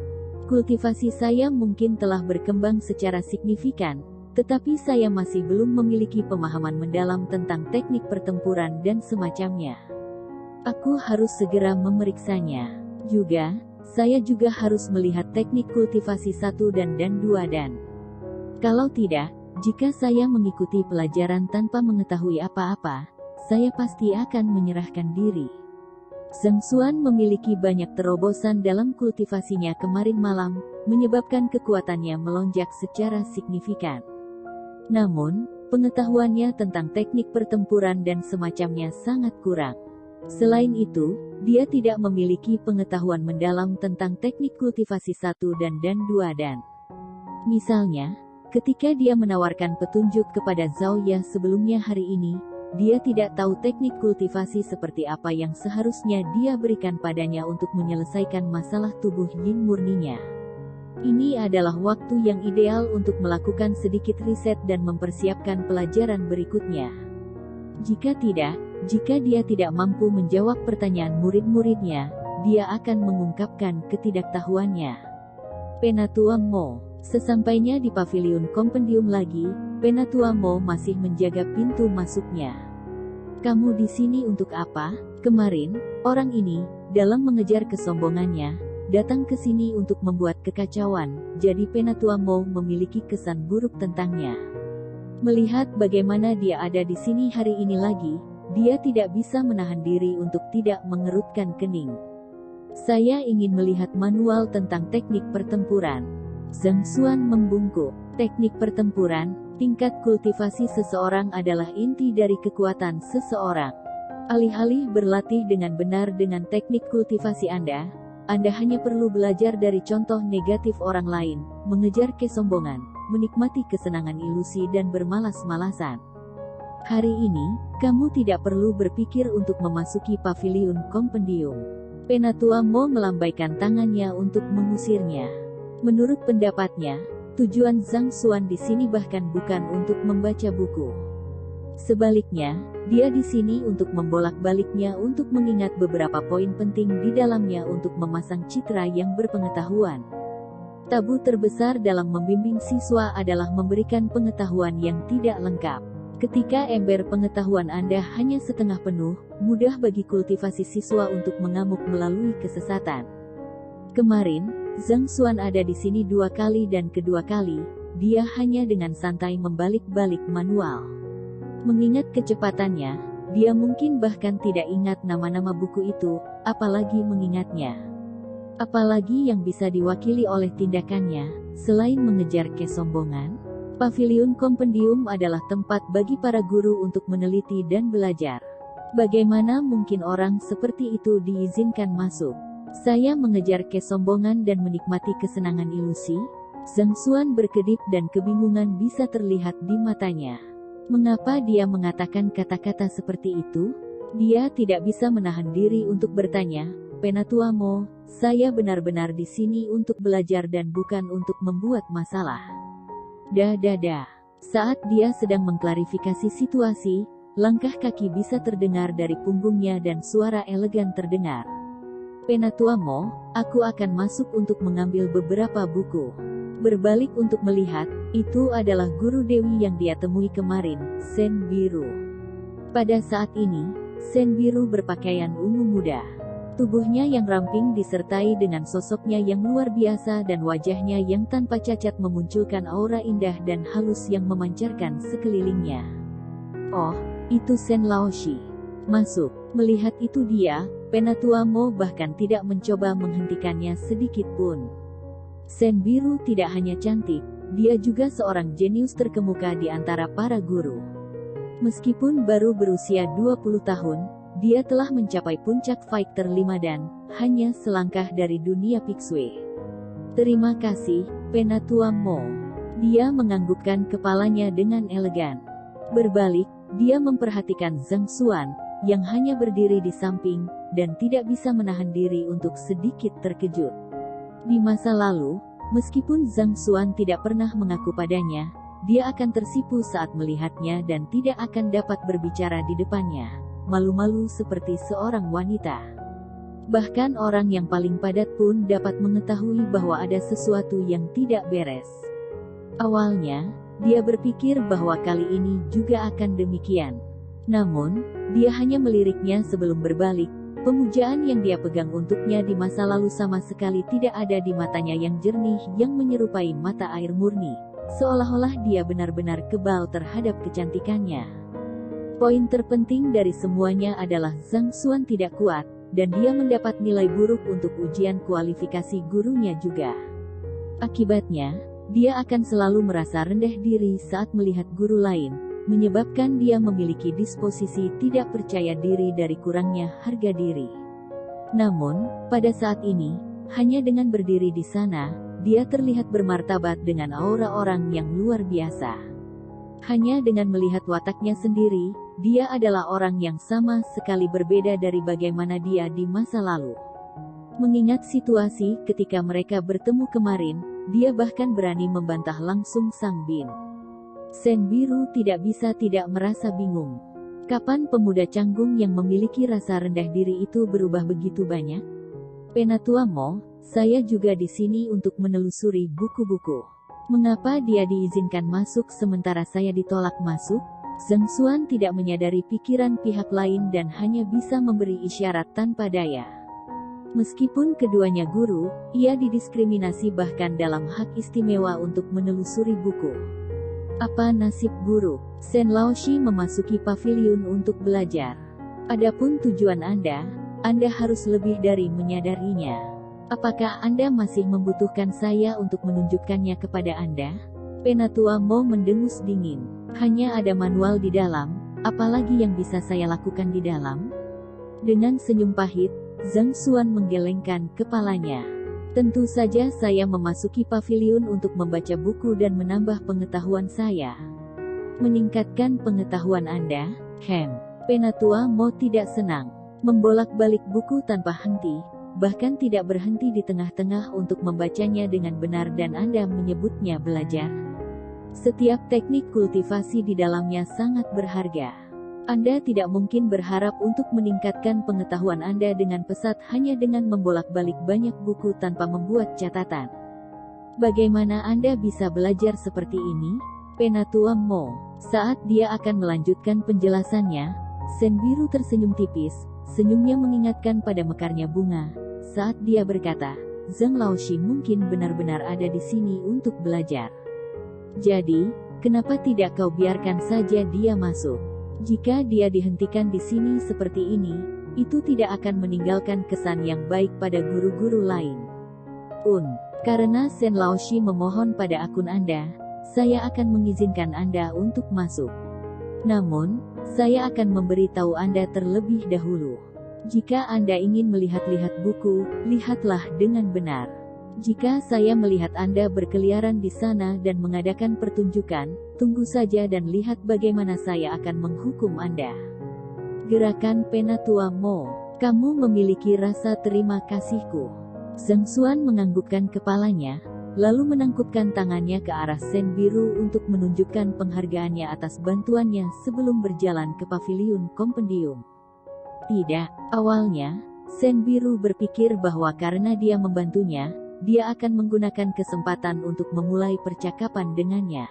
"Kultivasi saya mungkin telah berkembang secara signifikan, tetapi saya masih belum memiliki pemahaman mendalam tentang teknik pertempuran dan semacamnya. Aku harus segera memeriksanya. Juga, saya juga harus melihat teknik kultivasi 1 dan 2 dan kalau tidak, jika saya mengikuti pelajaran tanpa mengetahui apa-apa, saya pasti akan menyerahkan diri." Zhang Xuan memiliki banyak terobosan dalam kultivasinya kemarin malam, menyebabkan kekuatannya melonjak secara signifikan. Namun, pengetahuannya tentang teknik pertempuran dan semacamnya sangat kurang. Selain itu, dia tidak memiliki pengetahuan mendalam tentang teknik kultivasi 1 dan 2 dan misalnya, ketika dia menawarkan petunjuk kepada Zhao Ya sebelumnya hari ini, dia tidak tahu teknik kultivasi seperti apa yang seharusnya dia berikan padanya untuk menyelesaikan masalah tubuh yin murninya. Ini adalah waktu yang ideal untuk melakukan sedikit riset dan mempersiapkan pelajaran berikutnya. Jika dia tidak mampu menjawab pertanyaan murid-muridnya, dia akan mengungkapkan ketidaktahuannya. Penatua Mo. Sesampainya di paviliun kompendium lagi, Penatua Mo masih menjaga pintu masuknya. "Kamu di sini untuk apa?" Kemarin, orang ini, dalam mengejar kesombongannya, datang ke sini untuk membuat kekacauan, jadi Penatua Mo memiliki kesan buruk tentangnya. Melihat bagaimana dia ada di sini hari ini lagi, dia tidak bisa menahan diri untuk tidak mengerutkan kening. "Saya ingin melihat manual tentang teknik pertempuran." Zhang Xuan membungkuk. Teknik pertempuran, tingkat kultivasi seseorang adalah inti dari kekuatan seseorang. Alih-alih berlatih dengan benar dengan teknik kultivasi Anda hanya perlu belajar dari contoh negatif orang lain, mengejar kesombongan, menikmati kesenangan ilusi dan bermalas-malasan. Hari ini, kamu tidak perlu berpikir untuk memasuki paviliun kompendium. Penatua Mo melambaikan tangannya untuk mengusirnya. Menurut pendapatnya, tujuan Zhang Xuan di sini bahkan bukan untuk membaca buku. Sebaliknya, dia di sini untuk membolak-baliknya untuk mengingat beberapa poin penting di dalamnya untuk memasang citra yang berpengetahuan. Tabu terbesar dalam membimbing siswa adalah memberikan pengetahuan yang tidak lengkap. Ketika ember pengetahuan Anda hanya setengah penuh, mudah bagi kultivasi siswa untuk mengamuk melalui kesesatan. Kemarin, Zhang Xuan ada di sini 2 kali dan kedua kali, dia hanya dengan santai membalik-balik manual. Mengingat kecepatannya, dia mungkin bahkan tidak ingat nama-nama buku itu, apalagi mengingatnya. Apalagi yang bisa diwakili oleh tindakannya, selain mengejar kesombongan. Pavilion Kompendium adalah tempat bagi para guru untuk meneliti dan belajar. Bagaimana mungkin orang seperti itu diizinkan masuk? Saya mengejar kesombongan dan menikmati kesenangan ilusi? Zhang Xuan berkedip dan kebingungan bisa terlihat di matanya. Mengapa dia mengatakan kata-kata seperti itu? Dia tidak bisa menahan diri untuk bertanya, "Penatua Mo, saya benar-benar di sini untuk belajar dan bukan untuk membuat masalah." Saat dia sedang mengklarifikasi situasi, langkah kaki bisa terdengar dari punggungnya dan suara elegan terdengar. "Penatua Mo, aku akan masuk untuk mengambil beberapa buku." Berbalik untuk melihat, itu adalah guru Dewi yang dia temui kemarin, Sen Biru. Pada saat ini, Sen Biru berpakaian ungu muda. Tubuhnya yang ramping disertai dengan sosoknya yang luar biasa dan wajahnya yang tanpa cacat memunculkan aura indah dan halus yang memancarkan sekelilingnya. "Oh, itu Sen Laoshi. Masuk." Melihat itu dia, Penatua Mo bahkan tidak mencoba menghentikannya sedikit pun. Sen Biru tidak hanya cantik, dia juga seorang jenius terkemuka di antara para guru. Meskipun baru berusia 20 tahun, dia telah mencapai puncak Fighter 5 dan hanya selangkah dari dunia Pixue. "Terima kasih, Penatua Mo." Dia menganggukkan kepalanya dengan elegan. Berbalik, dia memperhatikan Zhang Xuan, yang hanya berdiri di samping, dan tidak bisa menahan diri untuk sedikit terkejut. Di masa lalu, meskipun Zhang Xuan tidak pernah mengaku padanya, dia akan tersipu saat melihatnya dan tidak akan dapat berbicara di depannya. Malu-malu seperti seorang wanita. Bahkan orang yang paling padat pun dapat mengetahui bahwa ada sesuatu yang tidak beres. Awalnya, dia berpikir bahwa kali ini juga akan demikian. Namun, dia hanya meliriknya sebelum berbalik. Pemujaan yang dia pegang untuknya di masa lalu sama sekali tidak ada di matanya yang jernih yang menyerupai mata air murni. Seolah-olah dia benar-benar kebal terhadap kecantikannya. Poin terpenting dari semuanya adalah Zhang Xuan tidak kuat, dan dia mendapat nilai buruk untuk ujian kualifikasi gurunya juga. Akibatnya, dia akan selalu merasa rendah diri saat melihat guru lain, menyebabkan dia memiliki disposisi tidak percaya diri dari kurangnya harga diri. Namun, pada saat ini, hanya dengan berdiri di sana, dia terlihat bermartabat dengan aura orang yang luar biasa. Hanya dengan melihat wataknya sendiri, dia adalah orang yang sama sekali berbeda dari bagaimana dia di masa lalu. Mengingat situasi ketika mereka bertemu kemarin, dia bahkan berani membantah langsung Sang Bin. Sen Biru tidak bisa tidak merasa bingung. Kapan pemuda canggung yang memiliki rasa rendah diri itu berubah begitu banyak? "Penatua Mo, saya juga di sini untuk menelusuri buku-buku. Mengapa dia diizinkan masuk sementara saya ditolak masuk?" Zhang Xuan tidak menyadari pikiran pihak lain dan hanya bisa memberi isyarat tanpa daya. Meskipun keduanya guru, ia didiskriminasi bahkan dalam hak istimewa untuk menelusuri buku. Apa nasib guru? Sen Laoshi memasuki pavilion untuk belajar. Adapun tujuan Anda harus lebih dari menyadarinya. Apakah Anda masih membutuhkan saya untuk menunjukkannya kepada Anda? Penatua Mo mendengus dingin. "Hanya ada manual di dalam, apalagi yang bisa saya lakukan di dalam?" Dengan senyum pahit, Zhang Xuan menggelengkan kepalanya. "Tentu saja saya memasuki pavilion untuk membaca buku dan menambah pengetahuan saya." "Meningkatkan pengetahuan Anda?" Penatua Mo tidak senang. Membolak-balik buku tanpa henti, bahkan tidak berhenti di tengah-tengah untuk membacanya dengan benar dan Anda menyebutnya belajar. Setiap teknik kultivasi di dalamnya sangat berharga. Anda tidak mungkin berharap untuk meningkatkan pengetahuan Anda dengan pesat hanya dengan membolak-balik banyak buku tanpa membuat catatan. Bagaimana Anda bisa belajar seperti ini? Penatua Mo. Saat dia akan melanjutkan penjelasannya, Senbiru tersenyum tipis, senyumnya mengingatkan pada mekarnya bunga. Saat dia berkata, Zhang Laoshi mungkin benar-benar ada di sini untuk belajar. Jadi, kenapa tidak kau biarkan saja dia masuk? Jika dia dihentikan di sini seperti ini, itu tidak akan meninggalkan kesan yang baik pada guru-guru lain. Karena Sen Laoshi memohon pada akun Anda, saya akan mengizinkan Anda untuk masuk. Namun, saya akan memberitahu Anda terlebih dahulu. Jika Anda ingin melihat-lihat buku, lihatlah dengan benar. Jika saya melihat Anda berkeliaran di sana dan mengadakan pertunjukan, tunggu saja dan lihat bagaimana saya akan menghukum Anda. Gerakan Penatua Mo. Kamu memiliki rasa terima kasihku. Zhang Xuan menganggukkan kepalanya, lalu menangkupkan tangannya ke arah Senbiru untuk menunjukkan penghargaannya atas bantuannya sebelum berjalan ke paviliun kompendium. Tidak, awalnya, Senbiru berpikir bahwa karena dia membantunya, dia akan menggunakan kesempatan untuk memulai percakapan dengannya.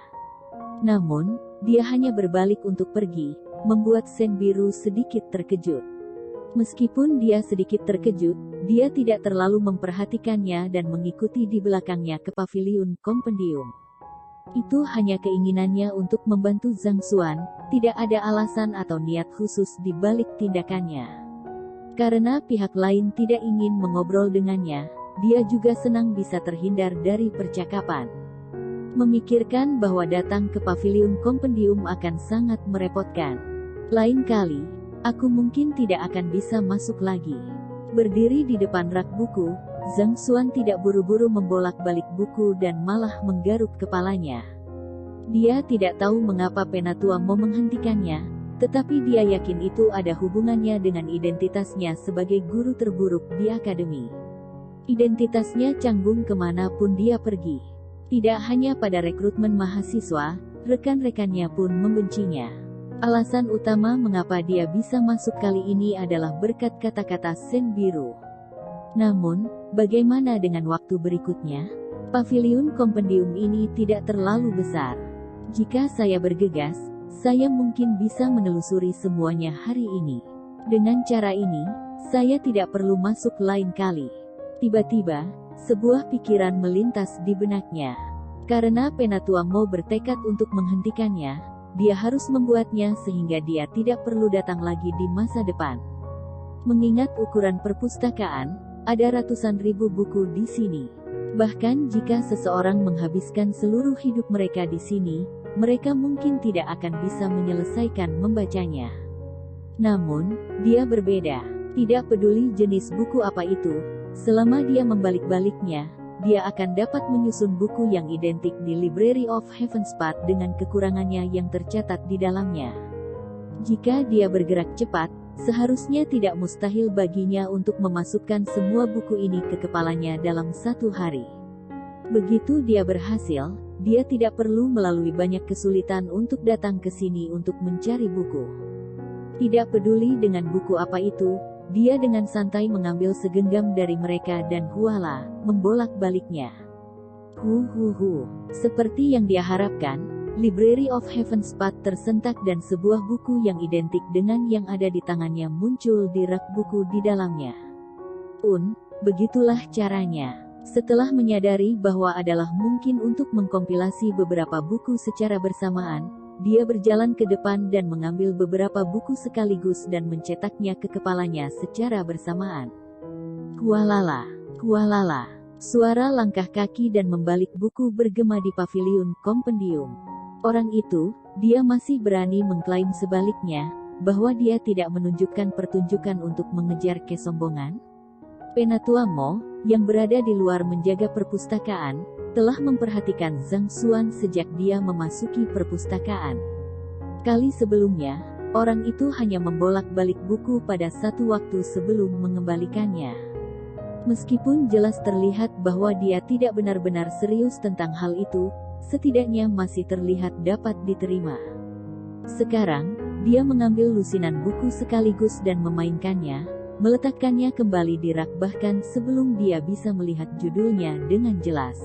Namun, dia hanya berbalik untuk pergi, membuat Senbiru sedikit terkejut. Meskipun dia sedikit terkejut, dia tidak terlalu memperhatikannya dan mengikuti di belakangnya ke paviliun kompendium. Itu hanya keinginannya untuk membantu Zhang Xuan, tidak ada alasan atau niat khusus di balik tindakannya. Karena pihak lain tidak ingin mengobrol dengannya, dia juga senang bisa terhindar dari percakapan. Memikirkan bahwa datang ke paviliun kompendium akan sangat merepotkan. Lain kali, aku mungkin tidak akan bisa masuk lagi. Berdiri di depan rak buku, Zhang Xuan tidak buru-buru membolak-balik buku dan malah menggaruk kepalanya. Dia tidak tahu mengapa Penatua Mo menghentikannya, tetapi dia yakin itu ada hubungannya dengan identitasnya sebagai guru terburuk di akademi. Identitasnya canggung kemanapun dia pergi. Tidak hanya pada rekrutmen mahasiswa, rekan-rekannya pun membencinya. Alasan utama mengapa dia bisa masuk kali ini adalah berkat kata-kata Senbiru. Namun, bagaimana dengan waktu berikutnya? Paviliun kompendium ini tidak terlalu besar. Jika saya bergegas, saya mungkin bisa menelusuri semuanya hari ini. Dengan cara ini, saya tidak perlu masuk lain kali. Tiba-tiba, sebuah pikiran melintas di benaknya. Karena Penatua Mo bertekad untuk menghentikannya, dia harus membuatnya sehingga dia tidak perlu datang lagi di masa depan. Mengingat ukuran perpustakaan, ada ratusan ribu buku di sini. Bahkan jika seseorang menghabiskan seluruh hidup mereka di sini, mereka mungkin tidak akan bisa menyelesaikan membacanya. Namun, dia berbeda. Tidak peduli jenis buku apa itu, selama dia membalik-baliknya, dia akan dapat menyusun buku yang identik di Library of Heavenspath dengan kekurangannya yang tercatat di dalamnya. Jika dia bergerak cepat, seharusnya tidak mustahil baginya untuk memasukkan semua buku ini ke kepalanya dalam satu hari. Begitu dia berhasil, dia tidak perlu melalui banyak kesulitan untuk datang ke sini untuk mencari buku. Tidak peduli dengan buku apa itu, dia dengan santai mengambil segenggam dari mereka dan huala, membolak-baliknya. Seperti yang dia harapkan, Library of Heavenspath tersentak dan sebuah buku yang identik dengan yang ada di tangannya muncul di rak buku di dalamnya. Begitulah caranya. Setelah menyadari bahwa adalah mungkin untuk mengkompilasi beberapa buku secara bersamaan, dia berjalan ke depan dan mengambil beberapa buku sekaligus dan mencetaknya ke kepalanya secara bersamaan. Hualala, hualala. Suara langkah kaki dan membalik buku bergema di paviliun kompendium. Orang itu, dia masih berani mengklaim sebaliknya, bahwa dia tidak menunjukkan pertunjukan untuk mengejar kesombongan. Penatua Mo, yang berada di luar menjaga perpustakaan, telah memperhatikan Zhang Xuan sejak dia memasuki perpustakaan. Kali sebelumnya, orang itu hanya membolak-balik buku pada satu waktu sebelum mengembalikannya. Meskipun jelas terlihat bahwa dia tidak benar-benar serius tentang hal itu, setidaknya masih terlihat dapat diterima. Sekarang, dia mengambil lusinan buku sekaligus dan memainkannya, meletakkannya kembali di rak bahkan sebelum dia bisa melihat judulnya dengan jelas.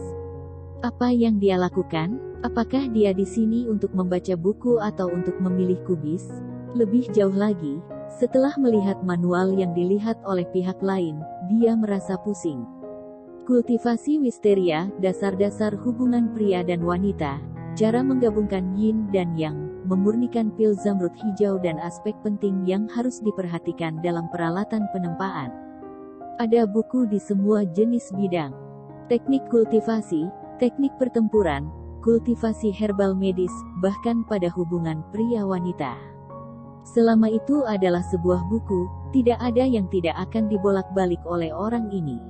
Apa yang dia lakukan? Apakah dia di sini untuk membaca buku atau untuk memilih kubis? Lebih jauh lagi, setelah melihat manual yang dilihat oleh pihak lain, dia merasa pusing. Kultivasi wisteria, dasar-dasar hubungan pria dan wanita, cara menggabungkan yin dan yang, memurnikan pil zamrud hijau dan aspek penting yang harus diperhatikan dalam peralatan penempaan. Ada buku di semua jenis bidang. Teknik kultivasi, teknik pertempuran, kultivasi herbal medis, bahkan pada hubungan pria-wanita. Selama itu adalah sebuah buku, tidak ada yang tidak akan dibolak-balik oleh orang ini.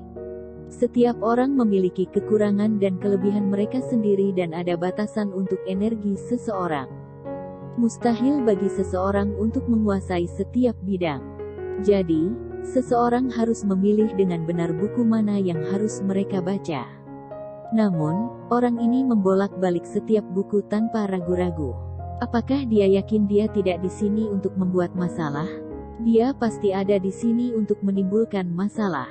Setiap orang memiliki kekurangan dan kelebihan mereka sendiri dan ada batasan untuk energi seseorang. Mustahil bagi seseorang untuk menguasai setiap bidang. Jadi, seseorang harus memilih dengan benar buku mana yang harus mereka baca. Namun, orang ini membolak-balik setiap buku tanpa ragu-ragu. Apakah dia yakin dia tidak di sini untuk membuat masalah? Dia pasti ada di sini untuk menimbulkan masalah.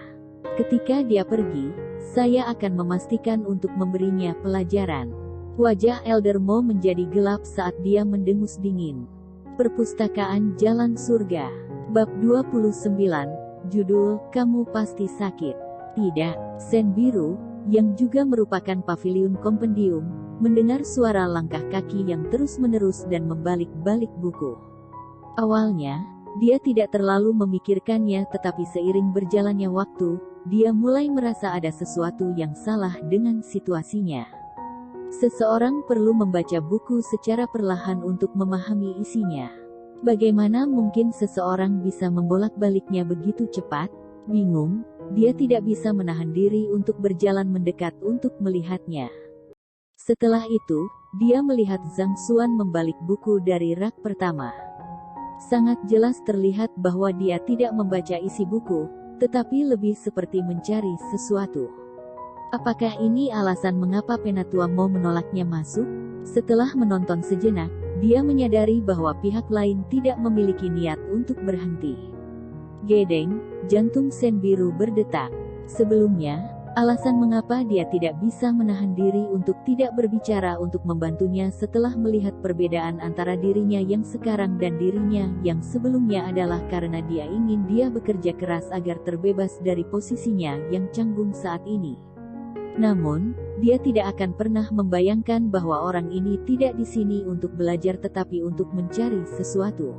Ketika dia pergi, saya akan memastikan untuk memberinya pelajaran. Wajah Elder Mo menjadi gelap saat dia mendengus dingin. Perpustakaan Jalan Surga. Bab 29, judul, Kamu Pasti Sakit. Tidak, Sen Biru, yang juga merupakan paviliun kompendium, mendengar suara langkah kaki yang terus-menerus dan membalik-balik buku. Awalnya, dia tidak terlalu memikirkannya, tetapi seiring berjalannya waktu, dia mulai merasa ada sesuatu yang salah dengan situasinya. Seseorang perlu membaca buku secara perlahan untuk memahami isinya. Bagaimana mungkin seseorang bisa membolak-baliknya begitu cepat? Bingung, dia tidak bisa menahan diri untuk berjalan mendekat untuk melihatnya. Setelah itu, dia melihat Zhang Xuan membalik buku dari rak pertama. Sangat jelas terlihat bahwa dia tidak membaca isi buku, tetapi lebih seperti mencari sesuatu. Apakah ini alasan mengapa Penatua Mo menolaknya masuk? Setelah menonton sejenak, dia menyadari bahwa pihak lain tidak memiliki niat untuk berhenti. Gedeng, jantung Sen Biru berdetak. Sebelumnya, alasan mengapa dia tidak bisa menahan diri untuk tidak berbicara untuk membantunya setelah melihat perbedaan antara dirinya yang sekarang dan dirinya yang sebelumnya adalah karena dia ingin dia bekerja keras agar terbebas dari posisinya yang canggung saat ini. Namun, dia tidak akan pernah membayangkan bahwa orang ini tidak di sini untuk belajar tetapi untuk mencari sesuatu.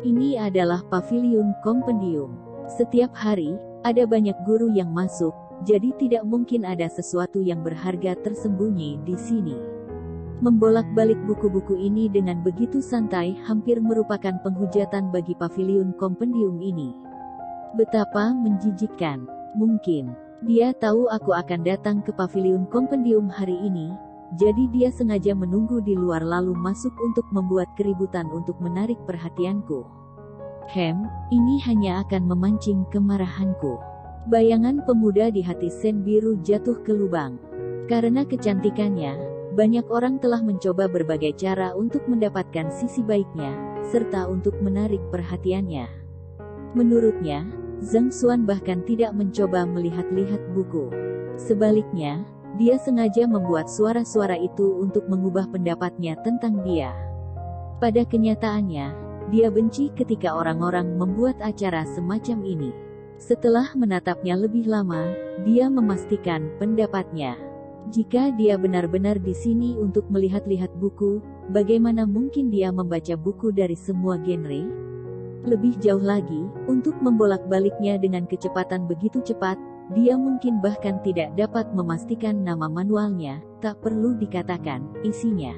Ini adalah paviliun kompendium. Setiap hari, ada banyak guru yang masuk, jadi tidak mungkin ada sesuatu yang berharga tersembunyi di sini. Membolak-balik buku-buku ini dengan begitu santai hampir merupakan penghujatan bagi paviliun kompendium ini. Betapa menjijikkan. Mungkin dia tahu aku akan datang ke paviliun kompendium hari ini, jadi dia sengaja menunggu di luar lalu masuk untuk membuat keributan untuk menarik perhatianku. Ini hanya akan memancing kemarahanku. Bayangan pemuda di hati Sen Biru jatuh ke lubang. Karena kecantikannya, banyak orang telah mencoba berbagai cara untuk mendapatkan sisi baiknya, serta untuk menarik perhatiannya. Menurutnya, Zhang Xuan bahkan tidak mencoba melihat-lihat buku. Sebaliknya, dia sengaja membuat suara-suara itu untuk mengubah pendapatnya tentang dia. Pada kenyataannya, dia benci ketika orang-orang membuat acara semacam ini. Setelah menatapnya lebih lama, dia memastikan pendapatnya. Jika dia benar-benar di sini untuk melihat-lihat buku, bagaimana mungkin dia membaca buku dari semua genre? Lebih jauh lagi, untuk membolak-baliknya dengan kecepatan begitu cepat, dia mungkin bahkan tidak dapat memastikan nama manualnya, tak perlu dikatakan, isinya.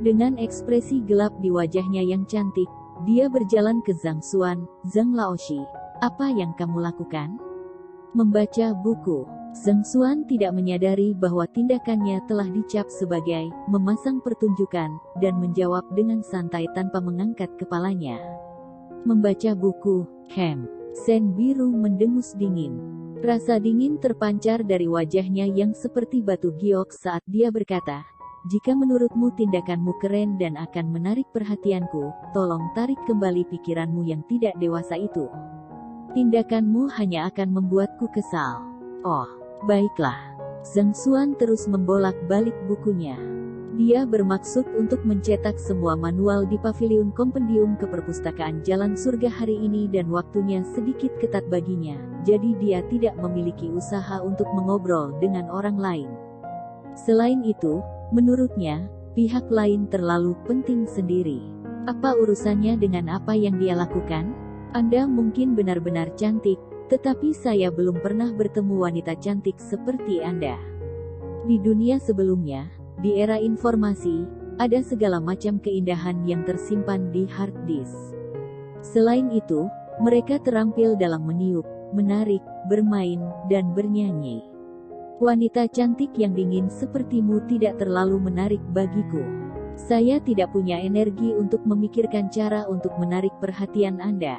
Dengan ekspresi gelap di wajahnya yang cantik, dia berjalan ke Zhang Xuan. Zhang Laoshi, apa yang kamu lakukan? Membaca buku. Zhang Xuan tidak menyadari bahwa tindakannya telah dicap sebagai memasang pertunjukan, dan menjawab dengan santai tanpa mengangkat kepalanya. Membaca buku. Sen Biru mendengus dingin. Rasa dingin terpancar dari wajahnya yang seperti batu giok saat dia berkata, jika menurutmu tindakanmu keren dan akan menarik perhatianku, tolong tarik kembali pikiranmu yang tidak dewasa itu. Tindakanmu hanya akan membuatku kesal. Oh, baiklah. Zhang Xuan terus membolak-balik bukunya. Dia bermaksud untuk mencetak semua manual di Paviliun Kompendium ke Perpustakaan Jalan Surga hari ini dan waktunya sedikit ketat baginya, jadi dia tidak memiliki usaha untuk mengobrol dengan orang lain. Selain itu, menurutnya, pihak lain terlalu penting sendiri. Apa urusannya dengan apa yang dia lakukan? Anda mungkin benar-benar cantik, tetapi saya belum pernah bertemu wanita cantik seperti Anda. Di dunia sebelumnya, di era informasi, ada segala macam keindahan yang tersimpan di hard disk. Selain itu, mereka terampil dalam meniup, menarik, bermain, dan bernyanyi. Wanita cantik yang dingin sepertimu tidak terlalu menarik bagiku. Saya tidak punya energi untuk memikirkan cara untuk menarik perhatian Anda.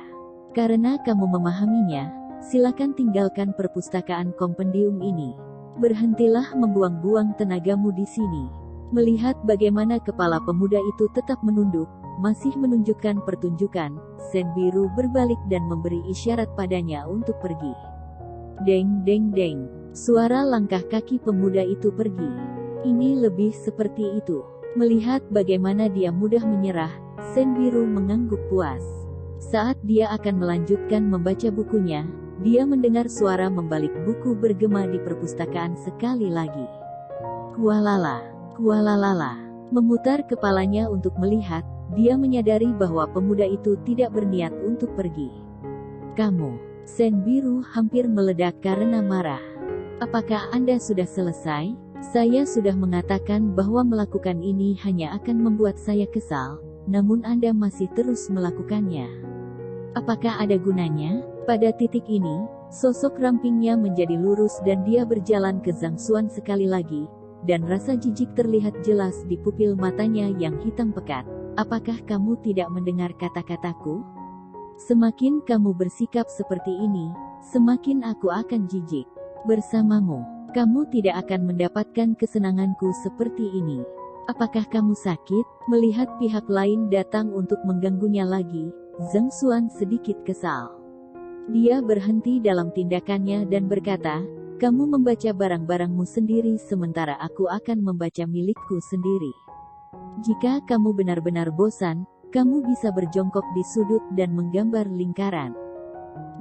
Karena kamu memahaminya, silakan tinggalkan perpustakaan kompendium ini. Berhentilah membuang-buang tenagamu di sini. Melihat bagaimana kepala pemuda itu tetap menunduk, masih menunjukkan pertunjukan, Sen Biru berbalik dan memberi isyarat padanya untuk pergi. Deng deng deng. Suara langkah kaki pemuda itu pergi. Ini lebih seperti itu. Melihat bagaimana dia mudah menyerah, Sen Biru mengangguk puas. Saat dia akan melanjutkan membaca bukunya, dia mendengar suara membalik buku bergema di perpustakaan sekali lagi. Kualala, kualalala. Memutar kepalanya untuk melihat, dia menyadari bahwa pemuda itu tidak berniat untuk pergi. Kamu, Sen Biru hampir meledak karena marah. Apakah Anda sudah selesai? Saya sudah mengatakan bahwa melakukan ini hanya akan membuat saya kesal, namun Anda masih terus melakukannya. Apakah ada gunanya? Pada titik ini, sosok rampingnya menjadi lurus dan dia berjalan ke Zhang Xuan sekali lagi, dan rasa jijik terlihat jelas di pupil matanya yang hitam pekat. Apakah kamu tidak mendengar kata-kataku? Semakin kamu bersikap seperti ini, semakin aku akan jijik. Bersamamu, kamu tidak akan mendapatkan kesenanganku seperti ini. Apakah kamu sakit? Melihat pihak lain datang untuk mengganggunya lagi, Zhang Xuan sedikit kesal. Dia berhenti dalam tindakannya dan berkata, kamu membaca barang-barangmu sendiri sementara aku akan membaca milikku sendiri. Jika kamu benar-benar bosan, kamu bisa berjongkok di sudut dan menggambar lingkaran.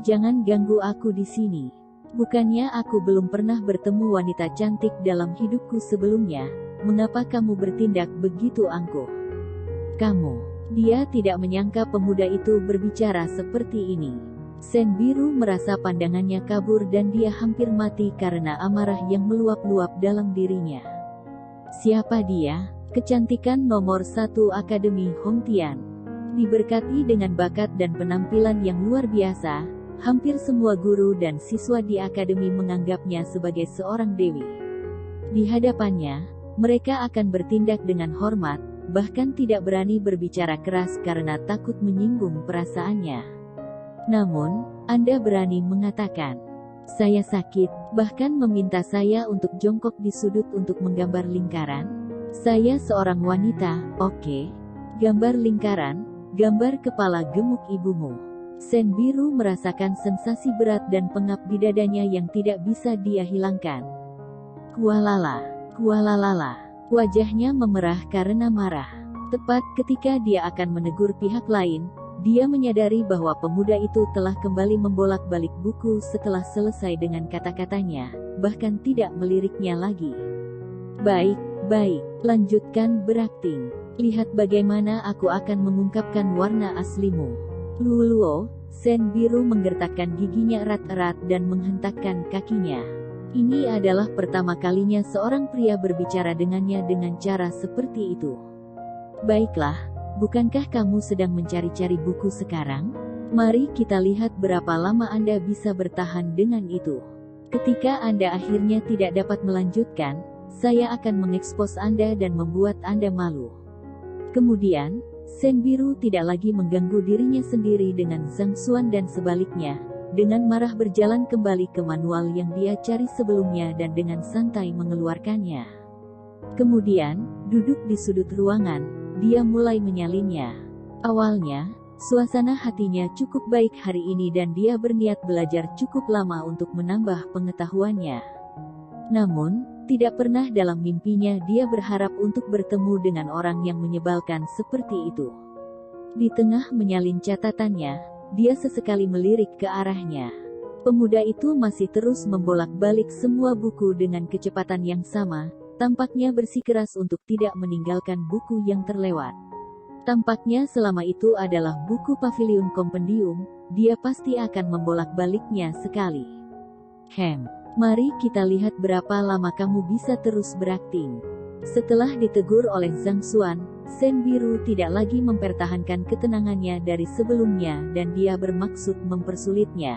Jangan ganggu aku di sini. Bukannya aku belum pernah bertemu wanita cantik dalam hidupku sebelumnya, mengapa kamu bertindak begitu angkuh? Dia tidak menyangka pemuda itu berbicara seperti ini. Sen Biru merasa pandangannya kabur dan dia hampir mati karena amarah yang meluap-luap dalam dirinya. Siapa dia? Kecantikan nomor 1 Akademi Hongtian. Diberkati dengan bakat dan penampilan yang luar biasa, hampir semua guru dan siswa di akademi menganggapnya sebagai seorang dewi. Di hadapannya, mereka akan bertindak dengan hormat, bahkan tidak berani berbicara keras karena takut menyinggung perasaannya. Namun, Anda berani mengatakan, saya sakit, bahkan meminta saya untuk jongkok di sudut untuk menggambar lingkaran? Saya seorang wanita, oke. Gambar lingkaran, gambar kepala gemuk ibumu. Sen Biru merasakan sensasi berat dan pengap di dadanya yang tidak bisa dia hilangkan. Kualala, kualalala. Wajahnya memerah karena marah. Tepat ketika dia akan menegur pihak lain, dia menyadari bahwa pemuda itu telah kembali membolak-balik buku setelah selesai dengan kata-katanya, bahkan tidak meliriknya lagi. Baik, lanjutkan berakting. Lihat bagaimana aku akan mengungkapkan warna aslimu. Luo, Sen Biru menggertakkan giginya erat-erat dan menghentakkan kakinya. Ini adalah pertama kalinya seorang pria berbicara dengannya dengan cara seperti itu. Baiklah. Bukankah kamu sedang mencari-cari buku sekarang? Mari kita lihat berapa lama Anda bisa bertahan dengan itu. Ketika Anda akhirnya tidak dapat melanjutkan, saya akan mengekspos Anda dan membuat Anda malu. Kemudian, Sen Biru tidak lagi mengganggu dirinya sendiri dengan Zhang Xuan dan sebaliknya, dengan marah berjalan kembali ke manual yang dia cari sebelumnya dan dengan santai mengeluarkannya. Kemudian, duduk di sudut ruangan, dia mulai menyalinnya. Awalnya, suasana hatinya cukup baik hari ini dan dia berniat belajar cukup lama untuk menambah pengetahuannya. Namun, tidak pernah dalam mimpinya dia berharap untuk bertemu dengan orang yang menyebalkan seperti itu. Di tengah menyalin catatannya, dia sesekali melirik ke arahnya. Pemuda itu masih terus membolak-balik semua buku dengan kecepatan yang sama, tampaknya bersikeras untuk tidak meninggalkan buku yang terlewat. Tampaknya selama itu adalah buku Pavilion Compendium, dia pasti akan membolak-baliknya sekali. Mari kita lihat berapa lama kamu bisa terus berakting. Setelah ditegur oleh Zhang Xuan, Shen Biru tidak lagi mempertahankan ketenangannya dari sebelumnya dan dia bermaksud mempersulitnya.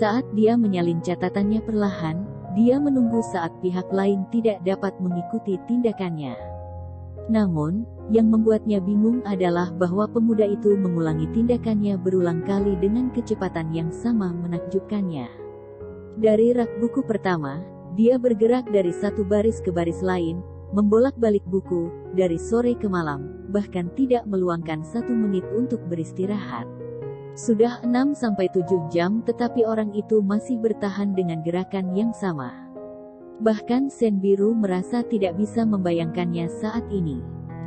Saat dia menyalin catatannya perlahan, dia menunggu saat pihak lain tidak dapat mengikuti tindakannya. Namun, yang membuatnya bingung adalah bahwa pemuda itu mengulangi tindakannya berulang kali dengan kecepatan yang sama menakjubkannya. Dari rak buku pertama, dia bergerak dari satu baris ke baris lain, membolak-balik buku, dari sore ke malam, bahkan tidak meluangkan 1 menit untuk beristirahat. Sudah 6-7 jam tetapi orang itu masih bertahan dengan gerakan yang sama. Bahkan Shen Biru merasa tidak bisa membayangkannya saat ini.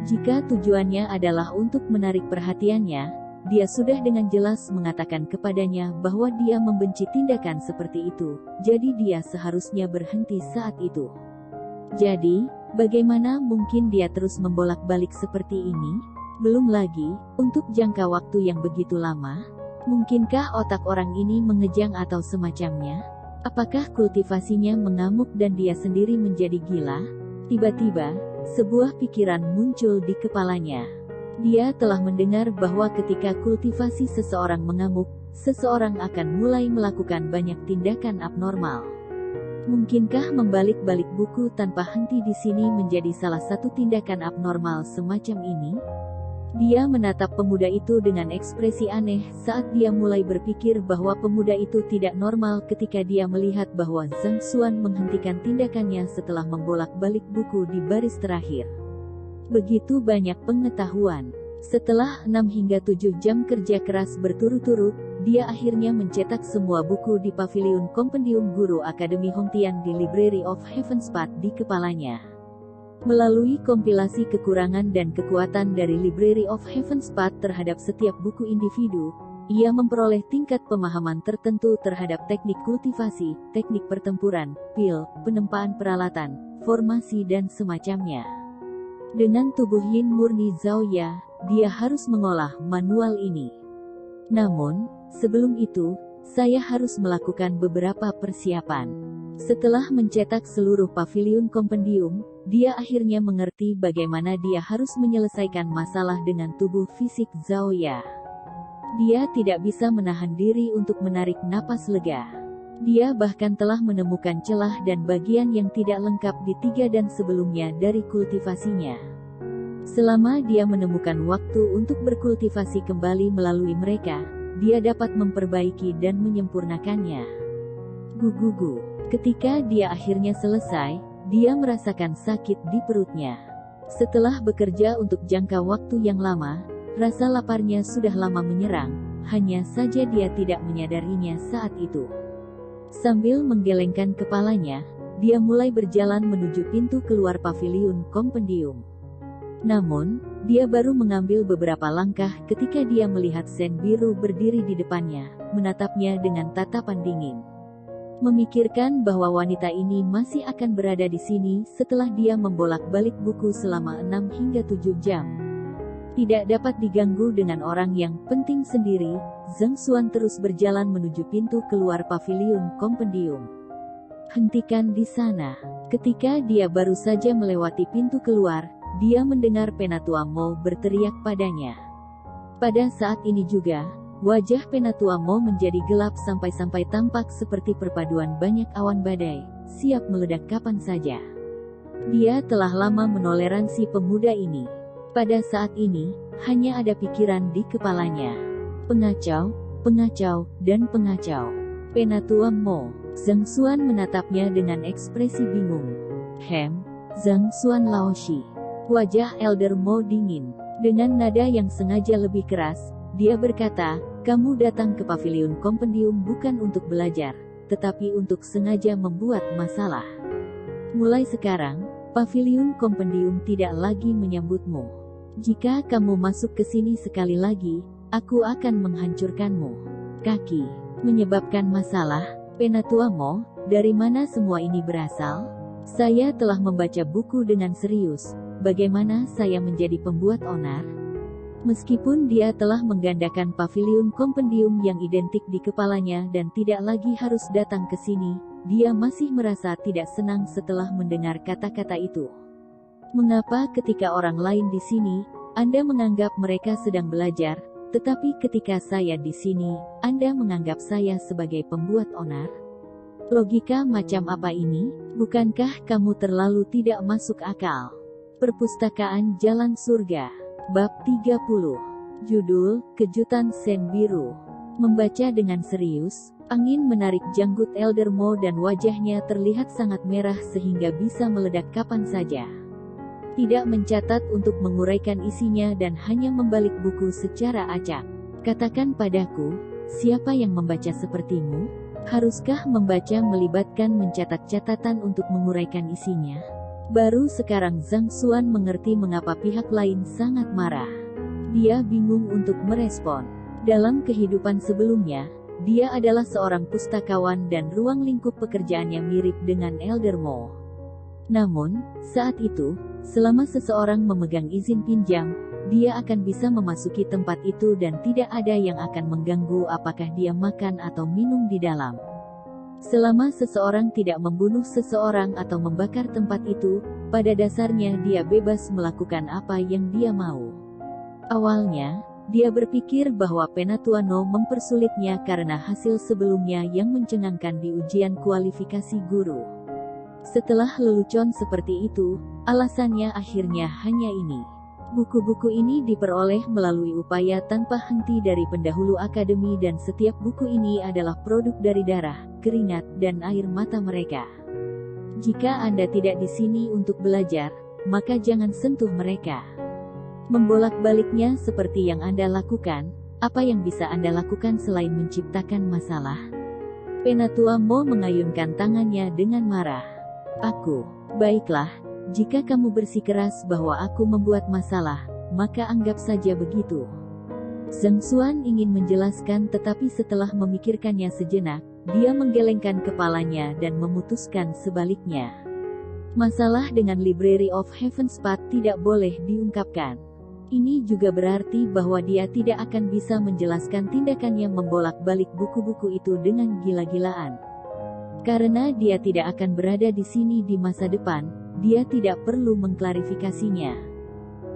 Jika tujuannya adalah untuk menarik perhatiannya, dia sudah dengan jelas mengatakan kepadanya bahwa dia membenci tindakan seperti itu, jadi dia seharusnya berhenti saat itu. Jadi, bagaimana mungkin dia terus membolak-balik seperti ini? Belum lagi, untuk jangka waktu yang begitu lama. Mungkinkah otak orang ini mengejang atau semacamnya? Apakah kultivasinya mengamuk dan dia sendiri menjadi gila? Tiba-tiba, sebuah pikiran muncul di kepalanya. Dia telah mendengar bahwa ketika kultivasi seseorang mengamuk, seseorang akan mulai melakukan banyak tindakan abnormal. Mungkinkah membalik-balik buku tanpa henti di sini menjadi salah satu tindakan abnormal semacam ini? Dia menatap pemuda itu dengan ekspresi aneh saat dia mulai berpikir bahwa pemuda itu tidak normal ketika dia melihat bahwa Zhang Xuan menghentikan tindakannya setelah membolak-balik buku di baris terakhir. Begitu banyak pengetahuan. Setelah 6 hingga 7 jam kerja keras berturut-turut, dia akhirnya mencetak semua buku di Pavilion Compendium Guru Akademi Hongtian di Library of Heaven's Path di kepalanya. Melalui kompilasi kekurangan dan kekuatan dari Library of Heaven's Path terhadap setiap buku individu, ia memperoleh tingkat pemahaman tertentu terhadap teknik kultivasi, teknik pertempuran, pil, penempaan peralatan, formasi dan semacamnya. Dengan tubuh yin murni Zhaoya, dia harus mengolah manual ini. Namun, sebelum itu, saya harus melakukan beberapa persiapan. Setelah mencetak seluruh Pavilion Compendium, dia akhirnya mengerti bagaimana dia harus menyelesaikan masalah dengan tubuh fisik Zhaoya. Dia tidak bisa menahan diri untuk menarik napas lega. Dia bahkan telah menemukan celah dan bagian yang tidak lengkap di 3 dan sebelumnya dari kultivasinya. Selama dia menemukan waktu untuk berkultivasi kembali melalui mereka, dia dapat memperbaiki dan menyempurnakannya. Gugugu. Ketika dia akhirnya selesai, dia merasakan sakit di perutnya. Setelah bekerja untuk jangka waktu yang lama, rasa laparnya sudah lama menyerang, hanya saja dia tidak menyadarinya saat itu. Sambil menggelengkan kepalanya, dia mulai berjalan menuju pintu keluar Pavilion Compendium. Namun, dia baru mengambil beberapa langkah ketika dia melihat Shen Biru berdiri di depannya, menatapnya dengan tatapan dingin. Memikirkan bahwa wanita ini masih akan berada di sini setelah dia membolak-balik buku selama 6 hingga 7 jam. Tidak dapat diganggu dengan orang yang penting sendiri, Zhang Xuan terus berjalan menuju pintu keluar Pavilion Compendium. Hentikan di sana. Ketika dia baru saja melewati pintu keluar, dia mendengar Penatua Mo berteriak padanya. Pada saat ini juga, wajah Penatua Mo menjadi gelap sampai-sampai tampak seperti perpaduan banyak awan badai, siap meledak kapan saja. Dia telah lama menoleransi pemuda ini. Pada saat ini, hanya ada pikiran di kepalanya. Pengacau, pengacau, dan pengacau. Penatua Mo. Zhang Xuan menatapnya dengan ekspresi bingung. Zhang Xuan Laoshi. Wajah Elder Mo dingin. Dengan nada yang sengaja lebih keras, dia berkata, kamu datang ke Pavilion Compendium bukan untuk belajar, tetapi untuk sengaja membuat masalah. Mulai sekarang, Paviliun Kompendium tidak lagi menyambutmu. Jika kamu masuk ke sini sekali lagi, aku akan menghancurkanmu. Kaki. Menyebabkan masalah. Penatua Mo, dari mana semua ini berasal? Saya telah membaca buku dengan serius. Bagaimana saya menjadi pembuat onar? Meskipun dia telah menggandakan Paviliun Kompendium yang identik di kepalanya dan tidak lagi harus datang ke sini, dia masih merasa tidak senang setelah mendengar kata-kata itu. Mengapa ketika orang lain di sini, Anda menganggap mereka sedang belajar, tetapi ketika saya di sini, Anda menganggap saya sebagai pembuat onar? Logika macam apa ini? Bukankah kamu terlalu tidak masuk akal? Perpustakaan Jalan Surga, Bab 30. Judul, Kejutan Sen Biru. Membaca dengan serius, angin menarik janggut Elder Mo dan wajahnya terlihat sangat merah sehingga bisa meledak kapan saja. Tidak mencatat untuk menguraikan isinya dan hanya membalik buku secara acak. Katakan padaku, siapa yang membaca sepertimu? Haruskah membaca melibatkan mencatat catatan untuk menguraikan isinya? Baru sekarang Zhang Xuan mengerti mengapa pihak lain sangat marah. Dia bingung untuk merespon. Dalam kehidupan sebelumnya, dia adalah seorang pustakawan dan ruang lingkup pekerjaannya mirip dengan Elder Mo. Namun, saat itu, selama seseorang memegang izin pinjam, dia akan bisa memasuki tempat itu dan tidak ada yang akan mengganggu apakah dia makan atau minum di dalam. Selama seseorang tidak membunuh seseorang atau membakar tempat itu, pada dasarnya dia bebas melakukan apa yang dia mau. Awalnya, dia berpikir bahwa Penatua No mempersulitnya karena hasil sebelumnya yang mencengangkan di ujian kualifikasi guru. Setelah lelucon seperti itu, alasannya akhirnya hanya ini. Buku-buku ini diperoleh melalui upaya tanpa henti dari pendahulu akademi dan setiap buku ini adalah produk dari darah, keringat, dan air mata mereka. Jika Anda tidak di sini untuk belajar, maka jangan sentuh mereka. Membolak-baliknya seperti yang Anda lakukan, apa yang bisa Anda lakukan selain menciptakan masalah? Penatua Mo mengayunkan tangannya dengan marah. Baiklah, jika kamu bersikeras bahwa aku membuat masalah, maka anggap saja begitu. Zhang Xuan ingin menjelaskan tetapi setelah memikirkannya sejenak, dia menggelengkan kepalanya dan memutuskan sebaliknya. Masalah dengan Library of Heaven's Path tidak boleh diungkapkan. Ini juga berarti bahwa dia tidak akan bisa menjelaskan tindakannya membolak-balik buku-buku itu dengan gila-gilaan. Karena dia tidak akan berada di sini di masa depan, dia tidak perlu mengklarifikasinya.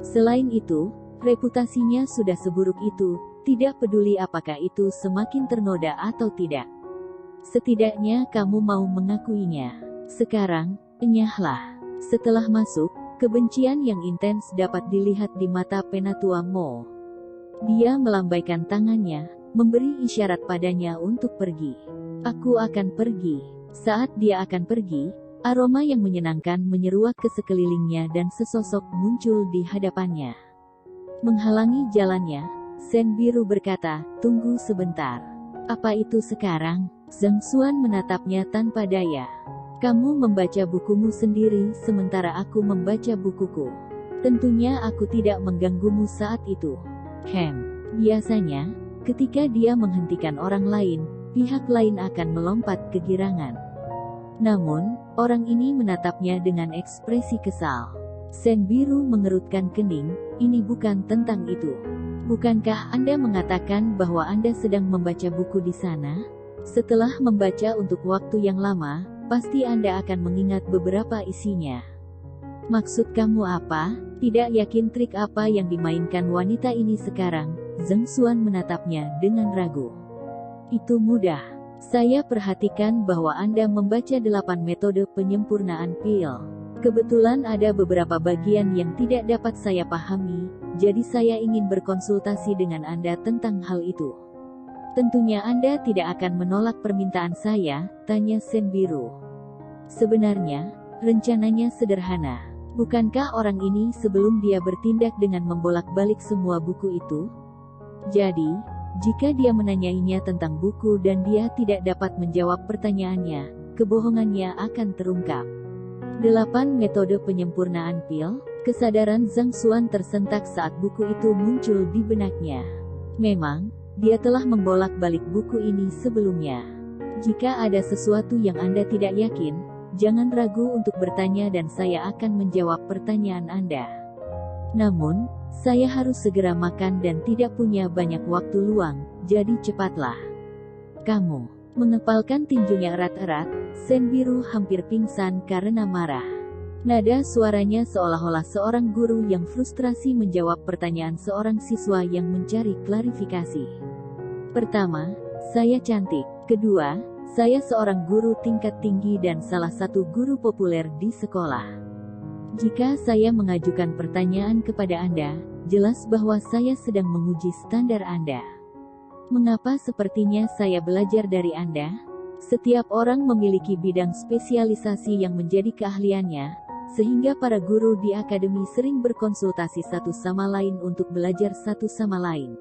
Selain itu, reputasinya sudah seburuk itu, tidak peduli apakah itu semakin ternoda atau tidak. Setidaknya kamu mau mengakuinya. Sekarang, enyahlah. Setelah masuk, kebencian yang intens dapat dilihat di mata Penatua Mo. Dia melambaikan tangannya, memberi isyarat padanya untuk pergi. Aku akan pergi. Saat dia akan pergi, aroma yang menyenangkan menyeruak ke sekelilingnya dan sesosok muncul di hadapannya. Menghalangi jalannya, Sen Biru berkata, "Tunggu sebentar." "Apa itu sekarang?" Zhang Xuan menatapnya tanpa daya. "Kamu membaca bukumu sendiri sementara aku membaca bukuku. Tentunya aku tidak mengganggumu saat itu." Biasanya, ketika dia menghentikan orang lain, pihak lain akan melompat kegirangan. Namun, orang ini menatapnya dengan ekspresi kesal. Sen Biru mengerutkan kening, "Ini bukan tentang itu. Bukankah Anda mengatakan bahwa Anda sedang membaca buku di sana? Setelah membaca untuk waktu yang lama, pasti Anda akan mengingat beberapa isinya. Maksud kamu apa? Tidak yakin trik apa yang dimainkan wanita ini sekarang?" Zhang Xuan menatapnya dengan ragu. "Itu mudah. Saya perhatikan bahwa Anda membaca 8 metode penyempurnaan pil. Kebetulan ada beberapa bagian yang tidak dapat saya pahami, jadi saya ingin berkonsultasi dengan Anda tentang hal itu." "Tentunya Anda tidak akan menolak permintaan saya?" tanya Sen Biru. Sebenarnya, rencananya sederhana. Bukankah orang ini sebelum dia bertindak dengan membolak-balik semua buku itu? Jadi, jika dia menanyainya tentang buku dan dia tidak dapat menjawab pertanyaannya, kebohongannya akan terungkap. 8 Metode Penyempurnaan Pil. Kesadaran Zhang Xuan tersentak saat buku itu muncul di benaknya. Memang, dia telah membolak-balik buku ini sebelumnya. Jika ada sesuatu yang Anda tidak yakin, jangan ragu untuk bertanya dan saya akan menjawab pertanyaan Anda. Namun, saya harus segera makan dan tidak punya banyak waktu luang, jadi cepatlah. Kamu mengepalkan tinjunya erat-erat. Sen Biru hampir pingsan karena marah. Nada suaranya seolah-olah seorang guru yang frustrasi menjawab pertanyaan seorang siswa yang mencari klarifikasi. Pertama, saya cantik. Kedua, saya seorang guru tingkat tinggi dan salah satu guru populer di sekolah. Jika saya mengajukan pertanyaan kepada Anda, jelas bahwa saya sedang menguji standar Anda. Mengapa sepertinya saya belajar dari Anda? Setiap orang memiliki bidang spesialisasi yang menjadi keahliannya, sehingga para guru di akademi sering berkonsultasi satu sama lain untuk belajar satu sama lain.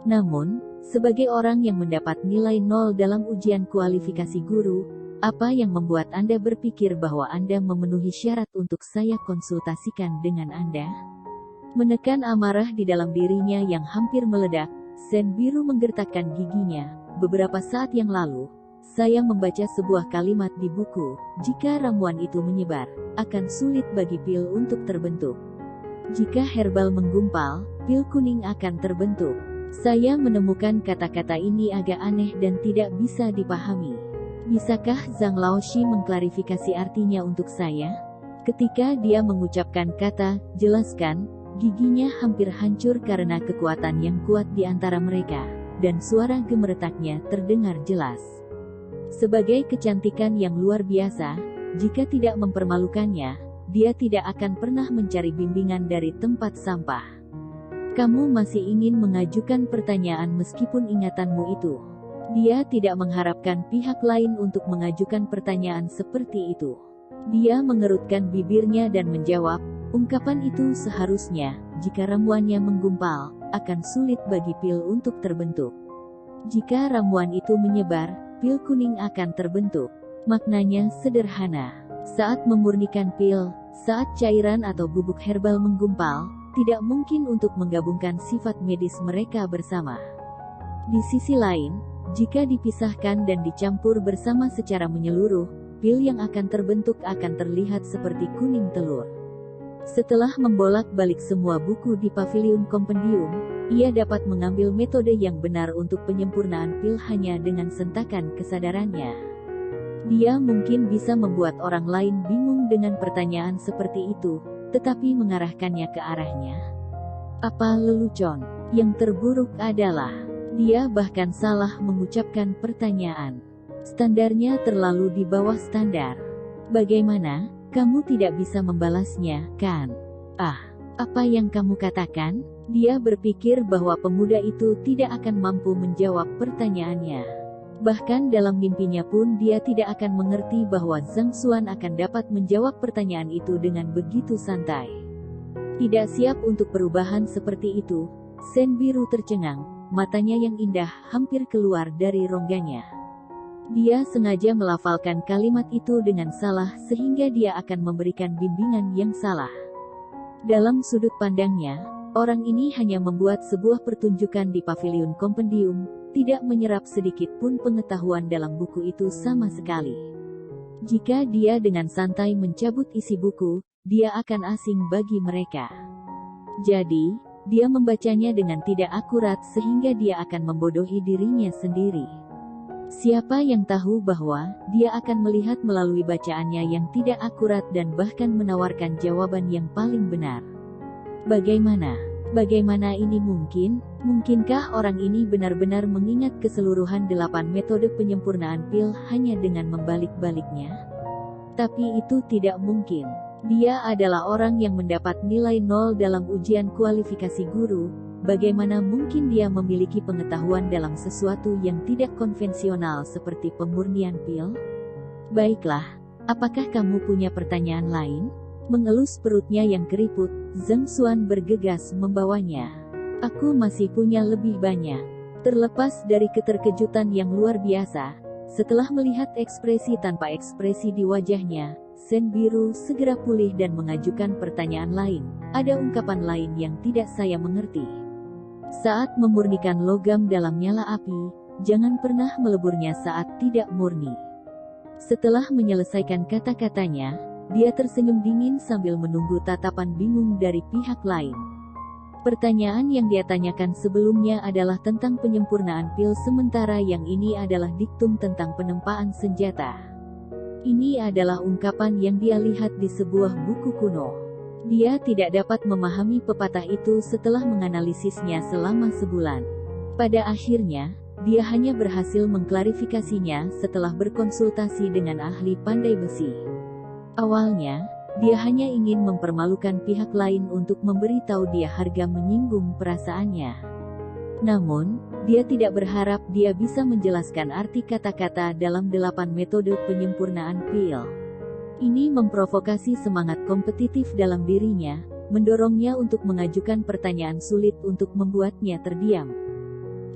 Namun, sebagai orang yang mendapat nilai 0 dalam ujian kualifikasi guru, apa yang membuat Anda berpikir bahwa Anda memenuhi syarat untuk saya konsultasikan dengan Anda? Menekan amarah di dalam dirinya yang hampir meledak, Sen Biru menggertakkan giginya. Beberapa saat yang lalu, saya membaca sebuah kalimat di buku, jika ramuan itu menyebar, akan sulit bagi pil untuk terbentuk. Jika herbal menggumpal, pil kuning akan terbentuk. Saya menemukan kata-kata ini agak aneh dan tidak bisa dipahami. Bisakah Zhang Laoshi mengklarifikasi artinya untuk saya? Ketika dia mengucapkan kata, jelaskan, giginya hampir hancur karena kekuatan yang kuat di antara mereka, dan suara gemeretaknya terdengar jelas. Sebagai kecantikan yang luar biasa, jika tidak mempermalukannya, dia tidak akan pernah mencari bimbingan dari tempat sampah. Kamu masih ingin mengajukan pertanyaan meskipun ingatanmu itu. Dia tidak mengharapkan pihak lain untuk mengajukan pertanyaan seperti itu. Dia mengerutkan bibirnya dan menjawab, ungkapan itu seharusnya, jika ramuannya menggumpal, akan sulit bagi pil untuk terbentuk. Jika ramuan itu menyebar, pil kuning akan terbentuk. Maknanya sederhana. Saat memurnikan pil, saat cairan atau bubuk herbal menggumpal, tidak mungkin untuk menggabungkan sifat medis mereka bersama. Di sisi lain, jika dipisahkan dan dicampur bersama secara menyeluruh, pil yang akan terbentuk akan terlihat seperti kuning telur. Setelah membolak-balik semua buku di Pavilion Compendium, ia dapat mengambil metode yang benar untuk penyempurnaan pil hanya dengan sentakan kesadarannya. Dia mungkin bisa membuat orang lain bingung dengan pertanyaan seperti itu, tetapi mengarahkannya ke arahnya. Apa lelucon? Yang terburuk adalah, dia bahkan salah mengucapkan pertanyaan. Standarnya terlalu di bawah standar. Bagaimana? Kamu tidak bisa membalasnya, kan? Apa yang kamu katakan? Dia berpikir bahwa pemuda itu tidak akan mampu menjawab pertanyaannya. Bahkan dalam mimpinya pun dia tidak akan mengerti bahwa Zhang Xuan akan dapat menjawab pertanyaan itu dengan begitu santai. Tidak siap untuk perubahan seperti itu, Sen Biru tercengang, matanya yang indah hampir keluar dari rongganya. Dia sengaja melafalkan kalimat itu dengan salah sehingga dia akan memberikan bimbingan yang salah. Dalam sudut pandangnya, orang ini hanya membuat sebuah pertunjukan di Pavilion Compendium, tidak menyerap sedikit pun pengetahuan dalam buku itu sama sekali. Jika dia dengan santai mencabut isi buku, dia akan asing bagi mereka. Jadi, dia membacanya dengan tidak akurat sehingga dia akan membodohi dirinya sendiri. Siapa yang tahu bahwa dia akan melihat melalui bacaannya yang tidak akurat dan bahkan menawarkan jawaban yang paling benar. Bagaimana ini mungkin? Mungkinkah orang ini benar-benar mengingat keseluruhan 8 metode penyempurnaan pil hanya dengan membalik-baliknya? Tapi itu tidak mungkin. Dia adalah orang yang mendapat nilai 0 dalam ujian kualifikasi guru. Bagaimana mungkin dia memiliki pengetahuan dalam sesuatu yang tidak konvensional seperti pemurnian pil? Baiklah, apakah kamu punya pertanyaan lain? Mengelus perutnya yang keriput, Zhang Xuan bergegas membawanya. Aku masih punya lebih banyak. Terlepas dari keterkejutan yang luar biasa, Setelah melihat ekspresi tanpa ekspresi di wajahnya, Sen Biru segera pulih dan mengajukan pertanyaan lain. Ada ungkapan lain yang tidak saya mengerti. Saat memurnikan logam dalam nyala api, jangan pernah meleburnya saat tidak murni. Setelah menyelesaikan kata-katanya, dia tersenyum dingin sambil menunggu tatapan bingung dari pihak lain. Pertanyaan yang dia tanyakan sebelumnya adalah tentang penyempurnaan pil, sementara yang ini adalah diktum tentang penempaan senjata. Ini adalah ungkapan yang dia lihat di sebuah buku kuno. Dia tidak dapat memahami pepatah itu setelah menganalisisnya selama sebulan. Pada akhirnya, dia hanya berhasil mengklarifikasinya setelah berkonsultasi dengan ahli pandai besi. Awalnya, dia hanya ingin mempermalukan pihak lain untuk memberitahu dia harga menyinggung perasaannya. Namun, dia tidak berharap dia bisa menjelaskan arti kata-kata dalam 8 metode penyempurnaan pil. Ini memprovokasi semangat kompetitif dalam dirinya, mendorongnya untuk mengajukan pertanyaan sulit untuk membuatnya terdiam.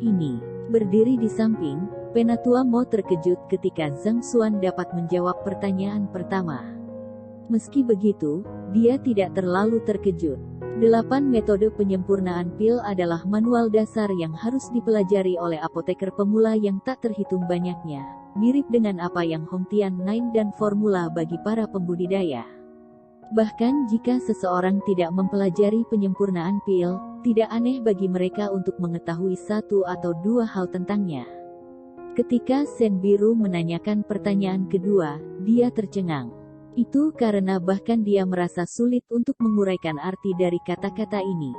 Ini, berdiri di samping, Penatua Mo terkejut ketika Zhang Xuan dapat menjawab pertanyaan pertama. Meski begitu, dia tidak terlalu terkejut. 8 metode penyempurnaan pil adalah manual dasar yang harus dipelajari oleh apoteker pemula yang tak terhitung banyaknya, mirip dengan apa yang Hong Tian Nine dan formula bagi para pembudidaya. Bahkan jika seseorang tidak mempelajari penyempurnaan pil, tidak aneh bagi mereka untuk mengetahui 1 atau 2 hal tentangnya. Ketika Sen Biru menanyakan pertanyaan kedua, dia tercengang. Itu karena bahkan dia merasa sulit untuk menguraikan arti dari kata-kata ini.